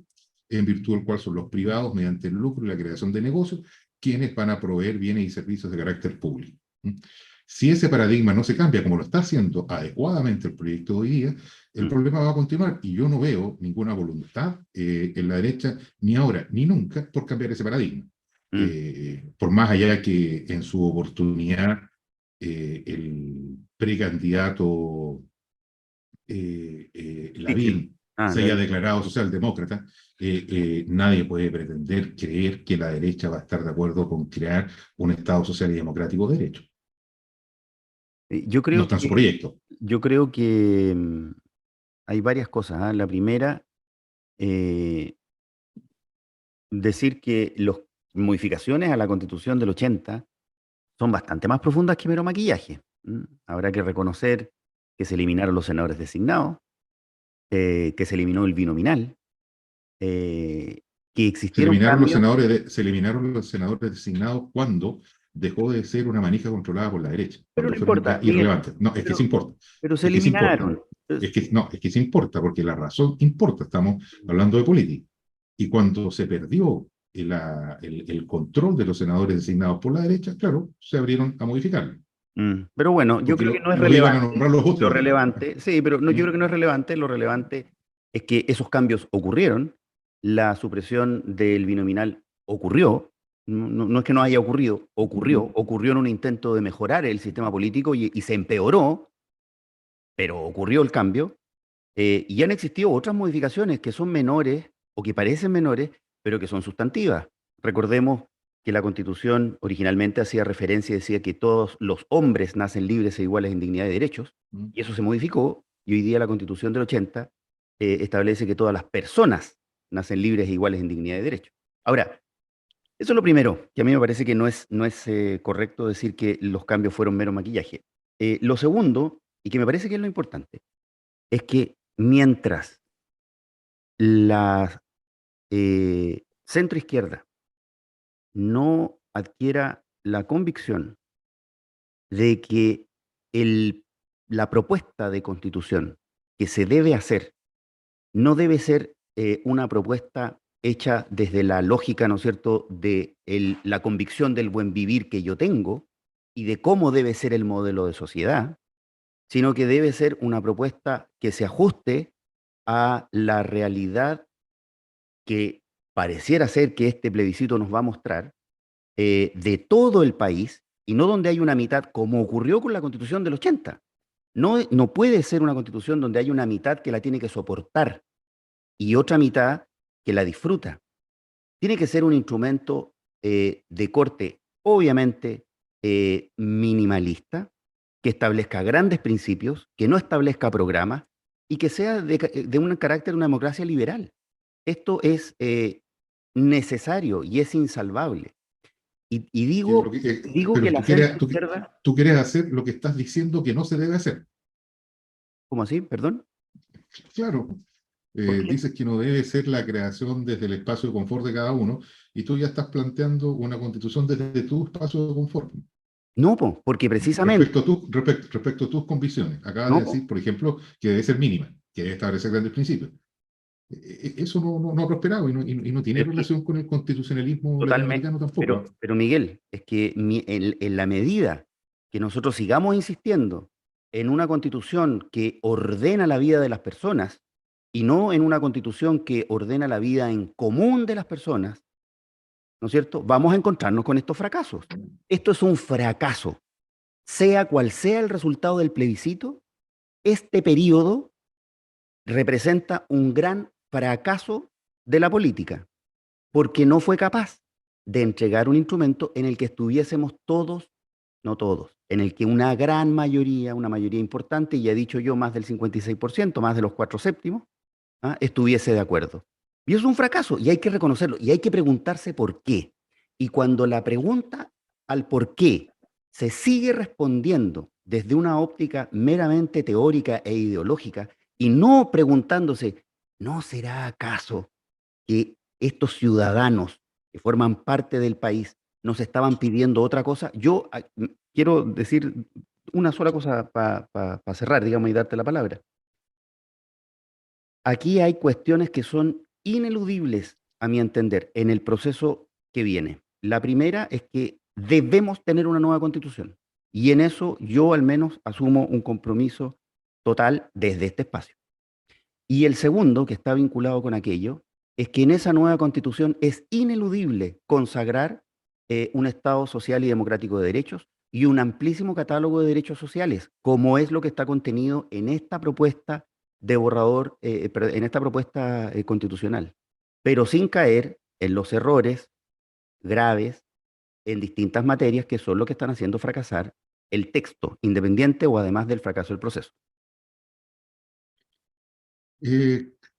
en virtud del cual son los privados, mediante el lucro y la creación de negocios, quienes van a proveer bienes y servicios de carácter público. Si ese paradigma no se cambia como lo está haciendo adecuadamente el proyecto de hoy día, el problema va a continuar y yo no veo ninguna voluntad en la derecha, ni ahora ni nunca, por cambiar ese paradigma. Por más allá que en su oportunidad el precandidato Lavín se haya declarado socialdemócrata, nadie puede pretender creer que la derecha va a estar de acuerdo con crear un Estado social y democrático de derecho. Yo creo no está en su proyecto. Yo creo que hay varias cosas. La primera, decir que las modificaciones a la Constitución del 80 son bastante más profundas que mero maquillaje. Habrá que reconocer que se eliminaron los senadores designados, que se eliminó el binominal, que existieron se eliminaron los senadores designados cuando dejó de ser una manija controlada por la derecha. Pero no importa. Irrelevante. No, es que sí importa. Pero se eliminaron. Es que sí importa, porque la razón importa. Estamos hablando de política. Y cuando se perdió el control de los senadores designados por la derecha, claro, se abrieron a modificarlo. Pero bueno, yo creo que no es relevante. Lo relevante, sí, pero yo creo que no es relevante. Lo relevante es que esos cambios ocurrieron. La supresión del binominal ocurrió. No es que no haya ocurrido, ocurrió en un intento de mejorar el sistema político y se empeoró, pero ocurrió el cambio. Y han existido otras modificaciones que son menores o que parecen menores, pero que son sustantivas. Recordemos que la Constitución originalmente hacía referencia y decía que todos los hombres nacen libres e iguales en dignidad y derechos, y eso se modificó, y hoy día la Constitución del 80 establece que todas las personas nacen libres e iguales en dignidad y derechos. Ahora, eso es lo primero, que a mí me parece que no es correcto decir que los cambios fueron mero maquillaje. Lo segundo, y que me parece que es lo importante, es que mientras la centroizquierda no adquiera la convicción de que la propuesta de constitución que se debe hacer no debe ser una propuesta hecha desde la lógica, ¿no es cierto?, de la convicción del buen vivir que yo tengo y de cómo debe ser el modelo de sociedad, sino que debe ser una propuesta que se ajuste a la realidad que pareciera ser que este plebiscito nos va a mostrar de todo el país, y no donde hay una mitad, como ocurrió con la Constitución del 80. No puede ser una Constitución donde hay una mitad que la tiene que soportar y otra mitad que la disfruta. Tiene que ser un instrumento de corte, obviamente, minimalista, que establezca grandes principios, que no establezca programas y que sea de un carácter de una democracia liberal. Esto es necesario y es insalvable. Y digo que la centroizquierda... Tú quieres hacer lo que estás diciendo que no se debe hacer. ¿Cómo así? ¿Perdón? Claro. Dices que no debe ser la creación desde el espacio de confort de cada uno, y tú ya estás planteando una constitución desde tu espacio de confort. No, porque precisamente... Respecto a tus convicciones. Acabas de decir, por ejemplo, que debe ser mínima, que debe establecer grandes principios. Eso no ha prosperado y no tiene relación con el constitucionalismo latinoamericano tampoco. Pero Miguel, es que en la medida que nosotros sigamos insistiendo en una constitución que ordena la vida de las personas y no en una constitución que ordena la vida en común de las personas, ¿no es cierto?, vamos a encontrarnos con estos fracasos. Esto es un fracaso. Sea cual sea el resultado del plebiscito, este periodo representa un gran fracaso de la política, porque no fue capaz de entregar un instrumento en el que estuviésemos todos no todos, en el que una gran mayoría, una mayoría importante, y he dicho yo más del 56%, más de los 4/7, estuviese de acuerdo. Y eso es un fracaso, y hay que reconocerlo, y hay que preguntarse por qué. Y cuando la pregunta al por qué se sigue respondiendo desde una óptica meramente teórica e ideológica, y no preguntándose, ¿no será acaso que estos ciudadanos que forman parte del país nos estaban pidiendo otra cosa? Yo quiero decir una sola cosa para cerrar, digamos, y darte la palabra. Aquí hay cuestiones que son ineludibles, a mi entender, en el proceso que viene. La primera es que debemos tener una nueva constitución. Y en eso yo al menos asumo un compromiso total desde este espacio. Y el segundo, que está vinculado con aquello, es que en esa nueva constitución es ineludible consagrar un Estado social y democrático de derechos y un amplísimo catálogo de derechos sociales, como es lo que está contenido en esta propuesta de borrador, en esta propuesta constitucional, pero sin caer en los errores graves en distintas materias que son lo que están haciendo fracasar el texto, independiente o además del fracaso del proceso.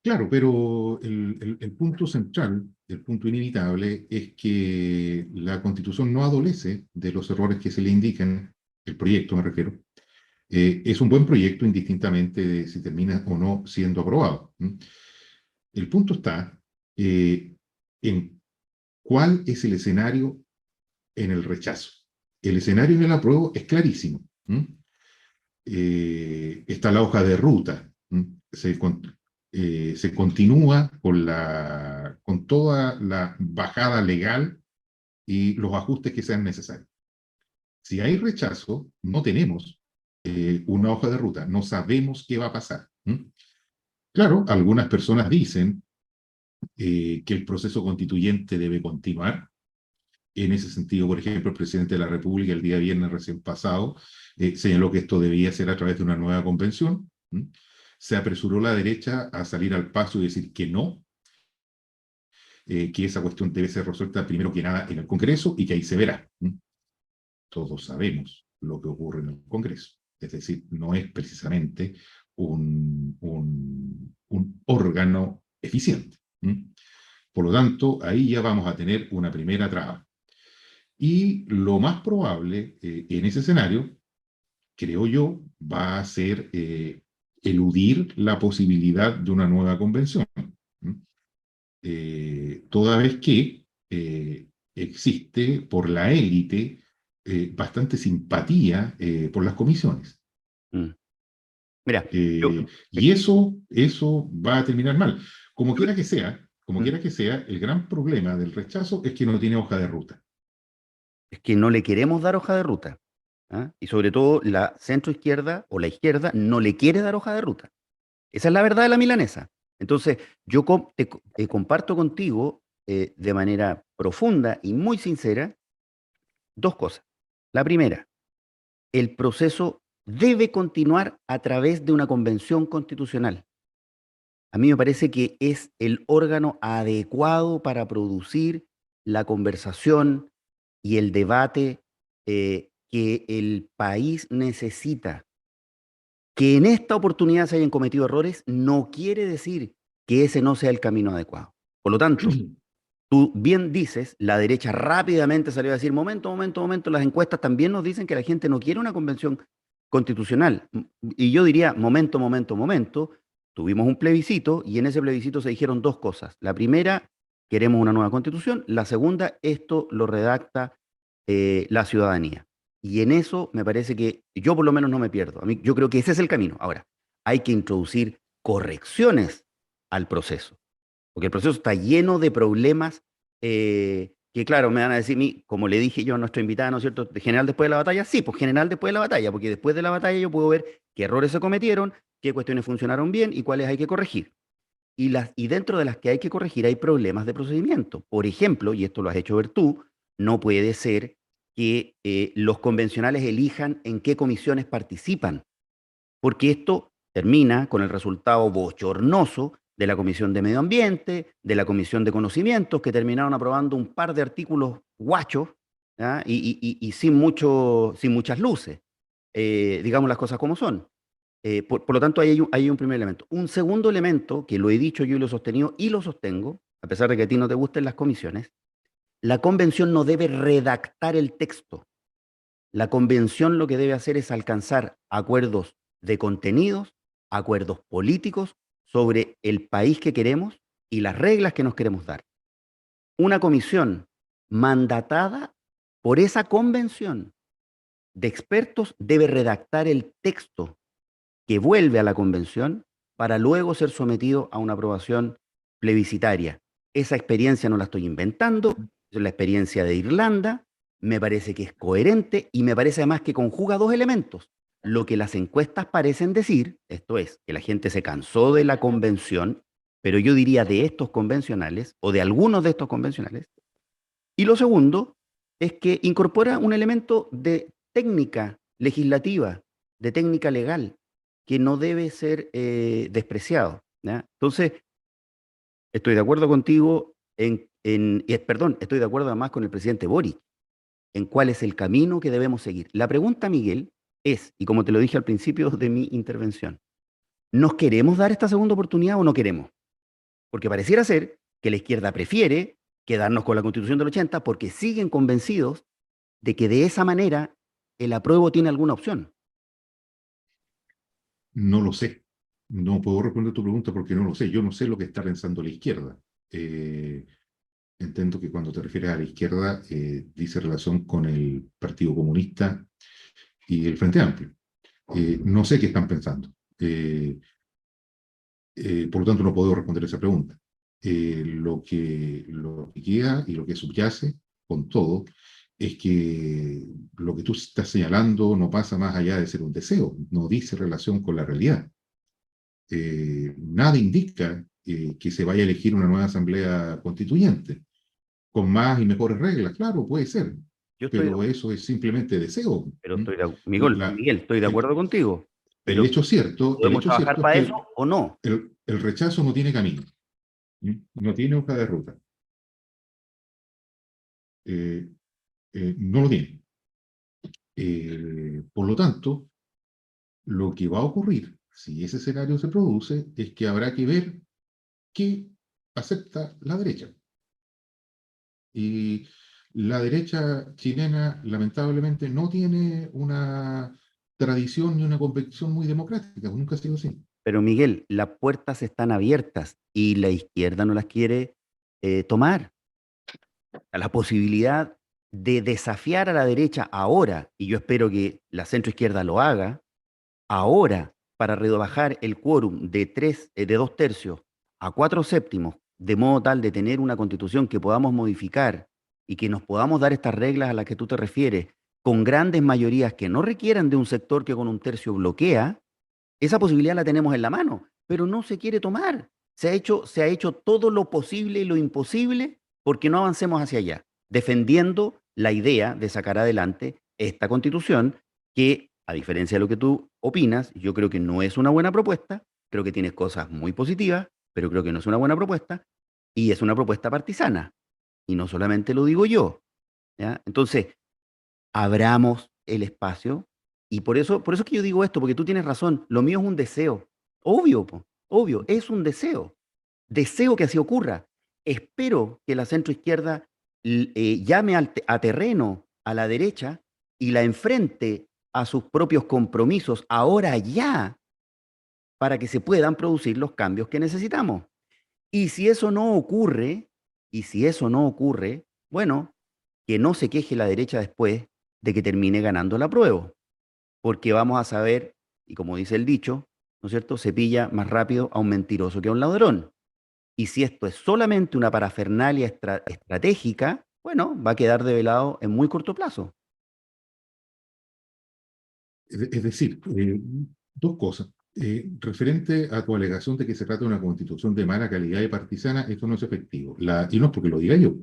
Claro, pero el punto central, el punto inevitable, es que la Constitución no adolece de los errores que se le indican, el proyecto me refiero. Es un buen proyecto indistintamente de si termina o no siendo aprobado. El punto está en cuál es el escenario en el rechazo. El escenario en el apruebo es clarísimo. Está la hoja de ruta. Se continúa con toda la bajada legal y los ajustes que sean necesarios. Si hay rechazo, no tenemos una hoja de ruta, no sabemos qué va a pasar. Claro, algunas personas dicen que el proceso constituyente debe continuar. En ese sentido, por ejemplo, el presidente de la República el día viernes recién pasado señaló que esto debía ser a través de una nueva convención. Se apresuró la derecha a salir al paso y decir que no, que esa cuestión debe ser resuelta primero que nada en el Congreso y que ahí se verá. Todos sabemos lo que ocurre en el Congreso. Es decir, no es precisamente un órgano eficiente. Por lo tanto, ahí ya vamos a tener una primera traba. Y lo más probable en ese escenario, creo yo, va a ser eludir la posibilidad de una nueva convención. Toda vez que existe por la élite bastante simpatía por las comisiones. Mira, y eso va a terminar mal. Como quiera que sea, el gran problema del rechazo es que no tiene hoja de ruta. es que no le queremos dar hoja de ruta. Y sobre todo la centroizquierda o la izquierda no le quiere dar hoja de ruta. Esa es la verdad de la milanesa. Entonces, yo comparto contigo de manera profunda y muy sincera dos cosas. La primera, el proceso debe continuar a través de una convención constitucional. A mí me parece que es el órgano adecuado para producir la conversación y el debate que el país necesita. Que en esta oportunidad se hayan cometido errores no quiere decir que ese no sea el camino adecuado. Por lo tanto, tú bien dices, la derecha rápidamente salió a decir, momento, las encuestas también nos dicen que la gente no quiere una convención constitucional. Y yo diría, momento, tuvimos un plebiscito y en ese plebiscito se dijeron dos cosas. La primera, queremos una nueva constitución. La segunda, esto lo redacta la ciudadanía. Y en eso me parece que yo por lo menos no me pierdo. Yo creo que ese es el camino. Ahora, hay que introducir correcciones al proceso, porque el proceso está lleno de problemas que, claro, me van a decir, como le dije yo a nuestra invitada, ¿no es cierto?, de general después de la batalla. Sí, pues general después de la batalla, porque después de la batalla yo puedo ver qué errores se cometieron, qué cuestiones funcionaron bien y cuáles hay que corregir. Y dentro de las que hay que corregir hay problemas de procedimiento. Por ejemplo, y esto lo has hecho ver tú, no puede ser que los convencionales elijan en qué comisiones participan, porque esto termina con el resultado bochornoso de la Comisión de Medio Ambiente, de la Comisión de Conocimientos, que terminaron aprobando un par de artículos guachos, ¿ya? Y sin muchas luces, digamos las cosas como son. Por lo tanto, ahí hay un primer elemento. Un segundo elemento, que lo he dicho yo y lo he sostenido y lo sostengo, a pesar de que a ti no te gusten las comisiones, la convención no debe redactar el texto. La convención lo que debe hacer es alcanzar acuerdos de contenidos, acuerdos políticos sobre el país que queremos y las reglas que nos queremos dar. Una comisión mandatada por esa convención de expertos debe redactar el texto que vuelve a la convención para luego ser sometido a una aprobación plebiscitaria. Esa experiencia no la estoy inventando, es la experiencia de Irlanda, me parece que es coherente y me parece además que conjuga dos elementos. Lo que las encuestas parecen decir, esto es, que la gente se cansó de la convención, pero yo diría de estos convencionales o de algunos de estos convencionales. Y lo segundo es que incorpora un elemento de técnica legislativa, de técnica legal, que no debe ser despreciado, ¿ya? Entonces, estoy de acuerdo contigo perdón, estoy de acuerdo además con el presidente Boric en cuál es el camino que debemos seguir. La pregunta, Miguel, es, y como te lo dije al principio de mi intervención, ¿nos queremos dar esta segunda oportunidad o no queremos? Porque pareciera ser que la izquierda prefiere quedarnos con la Constitución del 80 porque siguen convencidos de que de esa manera el apruebo tiene alguna opción. No lo sé. No puedo responder tu pregunta porque no lo sé. Yo no sé lo que está pensando la izquierda. Entiendo que cuando te refieres a la izquierda, dice relación con el Partido Comunista y el Frente Amplio. No sé qué están pensando. Por lo tanto, no puedo responder esa pregunta. Lo que queda y lo que subyace con todo es que lo que tú estás señalando no pasa más allá de ser un deseo, no dice relación con la realidad. Nada indica que se vaya a elegir una nueva asamblea constituyente, con más y mejores reglas, claro, puede ser, pero eso es simplemente deseo. Pero Miguel, estoy de acuerdo contigo. Pero El hecho cierto ¿podemos trabajar es para que eso o no? el rechazo no tiene camino, no tiene hoja de ruta. No lo tiene. Por lo tanto, lo que va a ocurrir, si ese escenario se produce, es que habrá que ver qué acepta la derecha. Y la derecha chilena, lamentablemente, no tiene una tradición ni una convicción muy democrática, nunca ha sido así. Pero Miguel, las puertas están abiertas y la izquierda no las quiere tomar. La posibilidad de desafiar a la derecha ahora, y yo espero que la centroizquierda lo haga, ahora para rebajar el quórum de 2/3 a 4/7, de modo tal de tener una constitución que podamos modificar y que nos podamos dar estas reglas a las que tú te refieres, con grandes mayorías que no requieran de un sector que con 1/3 bloquea, esa posibilidad la tenemos en la mano, pero no se quiere tomar. Se ha hecho todo lo posible y lo imposible porque no avancemos hacia allá, defendiendo la idea de sacar adelante esta constitución que, a diferencia de lo que tú opinas, yo creo que no es una buena propuesta, creo que tiene cosas muy positivas, pero creo que no es una buena propuesta y es una propuesta partisana. Y no solamente lo digo yo, ¿ya? Entonces, abramos el espacio. Y por eso es que yo digo esto, porque tú tienes razón, lo mío es un deseo. Obvio, po, obvio, es un deseo. Deseo que así ocurra. Espero que la centroizquierda llame a terreno a la derecha y la enfrente a sus propios compromisos ahora ya para que se puedan producir los cambios que necesitamos. Y si eso no ocurre, bueno, que no se queje la derecha después de que termine ganando la prueba, porque vamos a saber, y como dice el dicho, ¿no es cierto?, se pilla más rápido a un mentiroso que a un ladrón. Y si esto es solamente una parafernalia estratégica, bueno, va a quedar develado en muy corto plazo. Es decir, dos cosas. Referente a tu alegación de que se trata de una constitución de mala calidad y partisana, esto no es efectivo. Y no es porque lo diga yo.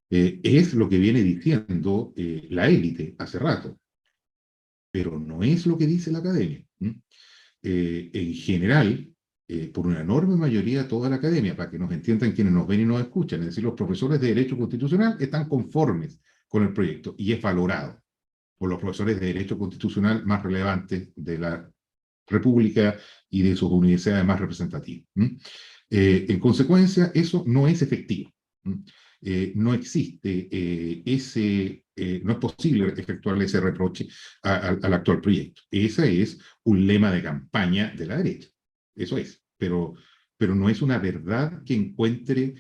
Es lo que viene diciendo la élite hace rato, pero no es lo que dice la academia. En general, por una enorme mayoría, toda la academia, para que nos entiendan quienes nos ven y nos escuchan, es decir, los profesores de Derecho Constitucional están conformes con el proyecto y es valorado por los profesores de Derecho Constitucional más relevantes de la República y de sus universidades más representativas. En consecuencia, eso no es efectivo. No existe no es posible efectuarle ese reproche al actual proyecto. Ese es un lema de campaña de la derecha. Eso es. Pero no es una verdad que encuentre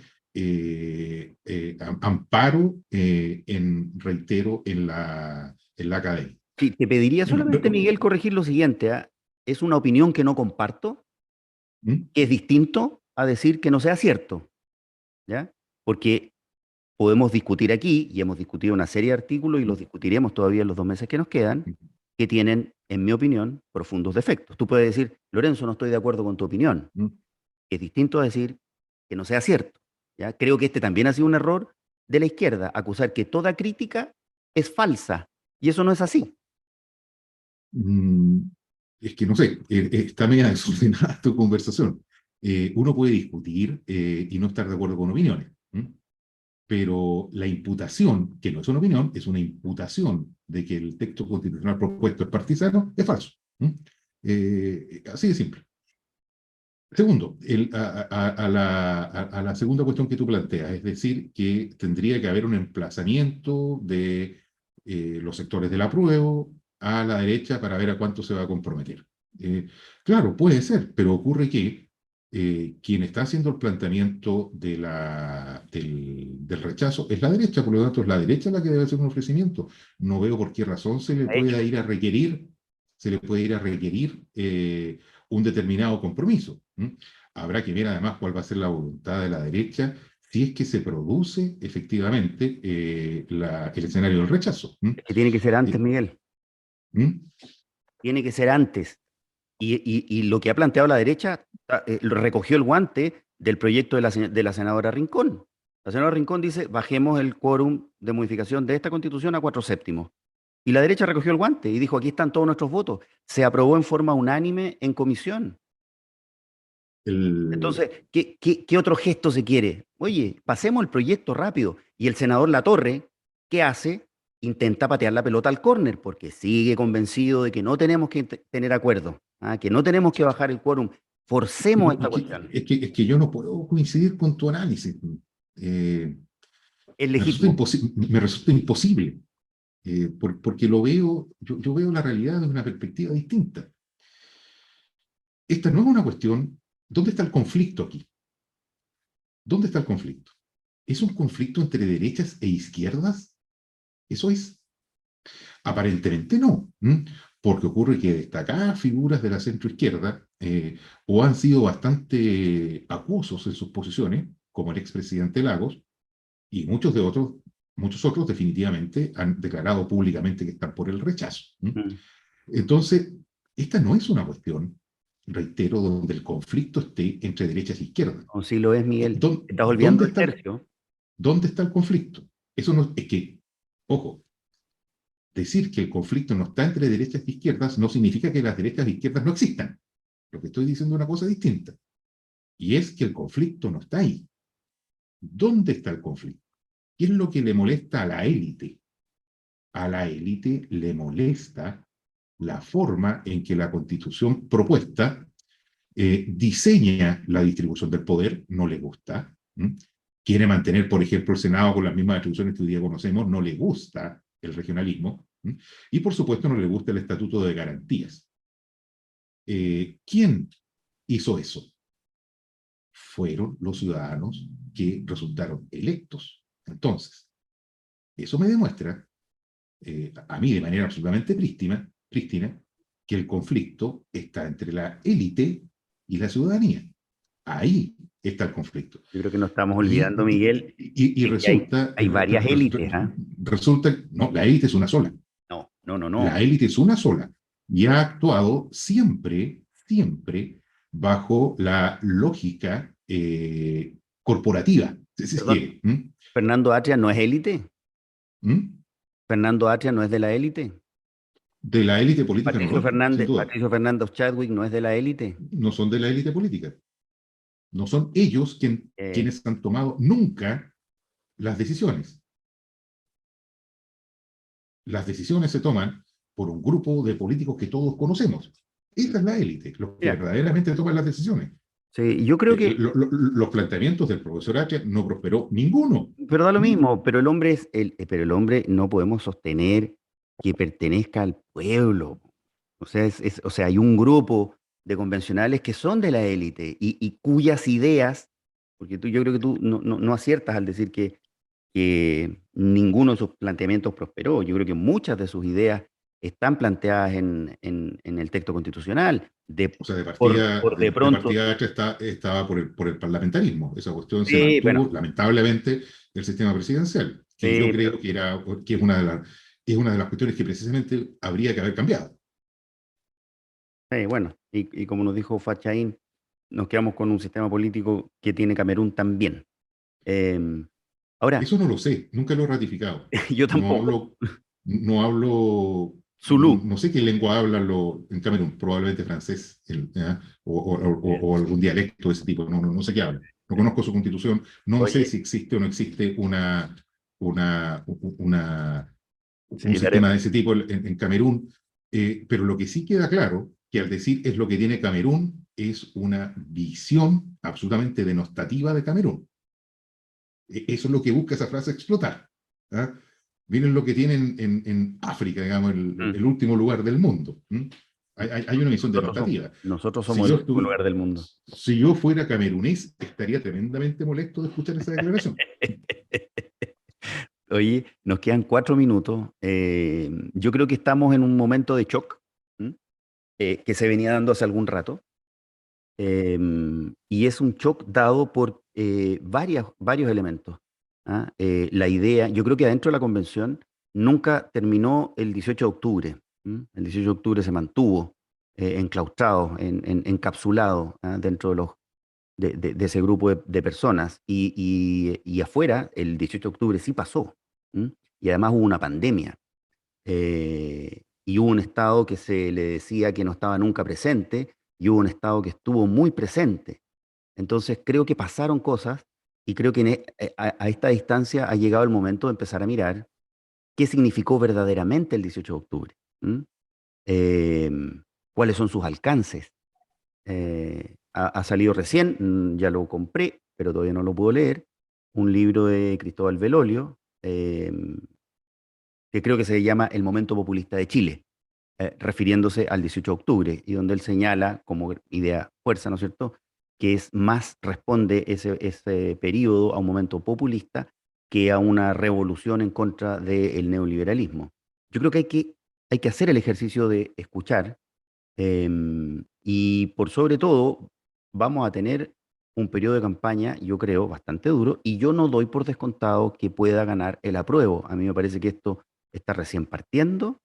amparo, reitero, en la academia. Sí, te pediría solamente, Miguel, corregir lo siguiente, ¿ah? Es una opinión que no comparto, que es distinto a decir que no sea cierto, ¿ya? Porque podemos discutir aquí, y hemos discutido una serie de artículos y los discutiremos todavía en los 2 meses que nos quedan, que tienen, en mi opinión, profundos defectos. Tú puedes decir, Lorenzo, no estoy de acuerdo con tu opinión. Es distinto a decir que no sea cierto, ¿ya? Creo que este también ha sido un error de la izquierda, acusar que toda crítica es falsa, y eso no es así. Es que no sé, está media desordenada tu conversación. Uno puede discutir y no estar de acuerdo con opiniones, pero la imputación, que no es una opinión, es una imputación de que el texto constitucional propuesto es partisano, es falso. Así de simple. Segundo, a la segunda cuestión que tú planteas, es decir, que tendría que haber un emplazamiento de los sectores del apruebo a la derecha para ver a cuánto se va a comprometer. Claro, puede ser, pero ocurre que quien está haciendo el planteamiento del rechazo es la derecha, por lo tanto es la derecha la que debe hacer un ofrecimiento. No veo por qué razón se le puede ir a requerir un determinado compromiso. Habrá que ver además cuál va a ser la voluntad de la derecha si es que se produce efectivamente el escenario del rechazo. Es que tiene que ser antes, Miguel. Tiene que ser antes. Y lo que ha planteado la derecha recogió el guante del proyecto de la senadora Rincón. La senadora Rincón dice, bajemos el quórum de modificación de esta constitución a 4/7. Y la derecha recogió el guante y dijo, aquí están todos nuestros votos. Se aprobó en forma unánime en comisión. Entonces, ¿qué otro gesto se quiere? Oye, pasemos el proyecto rápido. Y el senador Latorre, ¿qué hace? Intenta patear la pelota al córner, porque sigue convencido de que no tenemos que tener acuerdo, que no tenemos que bajar el quórum. Forcemos esta cuestión. Es que yo no puedo coincidir con tu análisis. Es legítimo. Me resulta imposible, porque yo veo la realidad desde una perspectiva distinta. Esta no es una cuestión. ¿Dónde está el conflicto aquí? ¿Dónde está el conflicto? ¿Es un conflicto entre derechas e izquierdas? Eso es. Aparentemente no, porque ocurre que destacadas figuras de la centroizquierda o han sido bastante acuosos en sus posiciones, como el expresidente Lagos, y muchos otros definitivamente han declarado públicamente que están por el rechazo. Entonces, esta no es una cuestión, reitero, donde el conflicto esté entre derechas e izquierdas. No, sí lo es, Miguel. Estás olvidando el tercio. ¿Dónde está el conflicto? Eso no es que, ojo, decir que el conflicto no está entre derechas e izquierdas no significa que las derechas e izquierdas no existan. Lo que estoy diciendo es una cosa distinta. Y es que el conflicto no está ahí. ¿Dónde está el conflicto? ¿Qué es lo que le molesta a la élite? A la élite le molesta la forma en que la Constitución propuesta diseña la distribución del poder, no le gusta. Quiere mantener, por ejemplo, el Senado con las mismas atribuciones que hoy día conocemos, no le gusta el regionalismo, y por supuesto no le gusta el Estatuto de Garantías. ¿Quién hizo eso? Fueron los ciudadanos que resultaron electos. Entonces, eso me demuestra, a mí de manera absolutamente prístina, que el conflicto está entre la élite y la ciudadanía. Ahí está el conflicto. Yo creo que nos estamos olvidando, Miguel. Y resulta... Hay varias élites. Resulta... No, la élite es una sola. No. La élite es una sola. Y ha actuado siempre bajo la lógica corporativa. ¿Fernando Atria no es élite? ¿Fernando Atria no es de la élite? De la élite política. Patricio Fernández Chadwick no es de la élite. No son de la élite política. No son ellos quienes han tomado nunca las decisiones. las decisiones se toman por un grupo de políticos que todos conocemos. Esa es la élite, los que Mira, verdaderamente toman las decisiones. sí, yo creo que, Los planteamientos del profesor H no prosperó ninguno. pero da lo Ninguno. mismo, pero el hombre no podemos sostener que pertenezca al pueblo. O sea, o sea, hay un grupo de convencionales que son de la élite y cuyas ideas, porque yo creo que tú no aciertas al decir que ninguno de sus planteamientos prosperó. Yo creo que muchas de sus ideas están planteadas en el texto constitucional. O sea, De de pronto, partida H estaba por el parlamentarismo. Esa cuestión se sí, mantuvo, bueno, lamentablemente, el sistema presidencial, que yo sí, creo que es una de las cuestiones que precisamente habría que haber cambiado. sí, bueno, y como nos dijo Fachaín, nos quedamos con un sistema político que tiene Camerún también. Ahora, Eso no lo sé, nunca lo he ratificado. yo No tampoco. hablo, no hablo, Zulú. no sé qué lengua hablan en Camerún, probablemente francés, o algún dialecto de ese tipo, no sé qué hablan. No conozco su constitución, no sé Oye, si existe o no existe una, un sí, sistema de ese tipo en Camerún, pero lo que sí queda claro, que al decir es lo que tiene Camerún, es una visión absolutamente denostativa de Camerún. Eso es lo que busca esa frase explotar. ¿Ah? Miren lo que tienen en África, digamos, el último lugar del mundo. Hay una visión denostativa. nosotros Si somos el yo, último lugar del mundo. si yo fuera camerunés, estaría tremendamente molesto de escuchar esa declaración. Oye, nos quedan 4 minutos. Yo creo que estamos en un momento de shock, que se venía dando hace algún rato. Y es un shock dado por varios elementos. ¿Ah? La idea, yo creo que adentro de la convención nunca terminó el 18 de octubre. El 18 de octubre se mantuvo enclaustrado, encapsulado, ¿ah? Dentro de ese grupo de personas. Y afuera, el 18 de octubre sí pasó. Y además hubo una pandemia. Y hubo un Estado que se le decía que no estaba nunca presente, y hubo un Estado que estuvo muy presente. Entonces creo que pasaron cosas y creo que a esta distancia ha llegado el momento de empezar a mirar qué significó verdaderamente el 18 de octubre. Eh, ¿Cuáles son sus alcances? Ha salido recién, ya lo compré, pero todavía no lo puedo leer, un libro de Cristóbal Belolio, que creo que se llama El momento populista de Chile, refiriéndose al 18 de octubre, y donde él señala como idea fuerza, ¿no es cierto?, que responde ese periodo a un momento populista que a una revolución en contra del neoliberalismo. Yo creo que hay que hacer el ejercicio de escuchar, y por sobre todo vamos a tener un periodo de campaña, yo creo, bastante duro, y yo no doy por descontado que pueda ganar el apruebo. A mí me parece que esto está recién partiendo,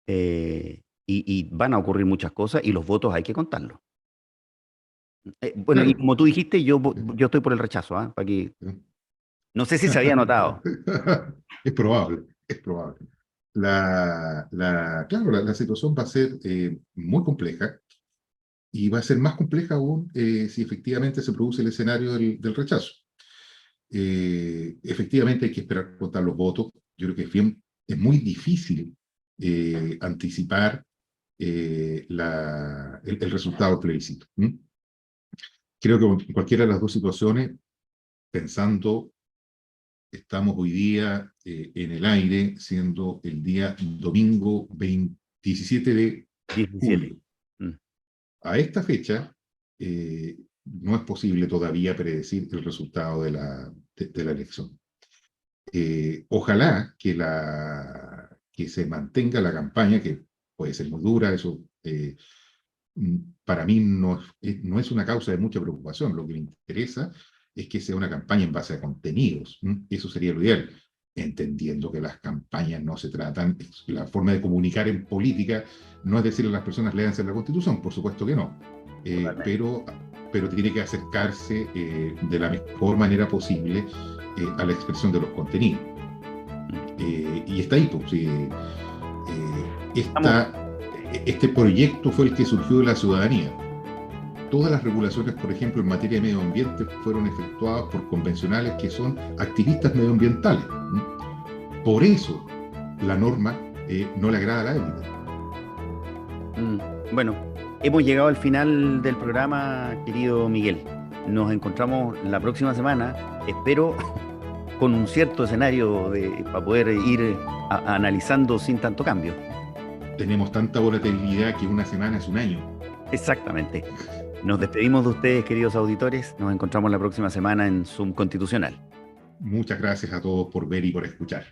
y van a ocurrir muchas cosas y los votos hay que contarlos. Bueno, y Claro. como tú dijiste, yo estoy por el rechazo, ¿ah? Para que, no sé si se había notado. Es probable, es probable. Claro, la situación va a ser muy compleja y va a ser más compleja aún si efectivamente se produce el escenario del rechazo. Efectivamente hay que esperar contar los votos. Yo creo que es muy difícil anticipar el resultado del plebiscito. Creo que en cualquiera de las dos situaciones, pensando, estamos hoy día en el aire, siendo el día domingo 17 de 17. julio. Mm. A esta fecha, no es posible todavía predecir el resultado de la elección. Ojalá que se mantenga la campaña, que puede ser muy dura, eso para mí no es una causa de mucha preocupación. Lo que me interesa es que sea una campaña en base a contenidos. Eso sería lo ideal, entendiendo que las campañas no se tratan, la forma de comunicar en política no es decirle a las personas léanse la Constitución, por supuesto que no, pero tiene que acercarse de la mejor manera posible a la expresión de los contenidos. Y está ahí, pues, este proyecto fue el que surgió de la ciudadanía. Todas las regulaciones, por ejemplo, en materia de medio ambiente, fueron efectuadas por convencionales que son activistas medioambientales. Por eso, la norma no le agrada a la élite. Bueno, hemos llegado al final del programa, querido Miguel. Nos encontramos la próxima semana, espero, con un cierto escenario para poder ir analizando sin tanto cambio. Tenemos tanta volatilidad que una semana es un año. Exactamente. Nos despedimos de ustedes, queridos auditores. Nos encontramos la próxima semana en Zoom Constitucional. Muchas gracias a todos por ver y por escuchar.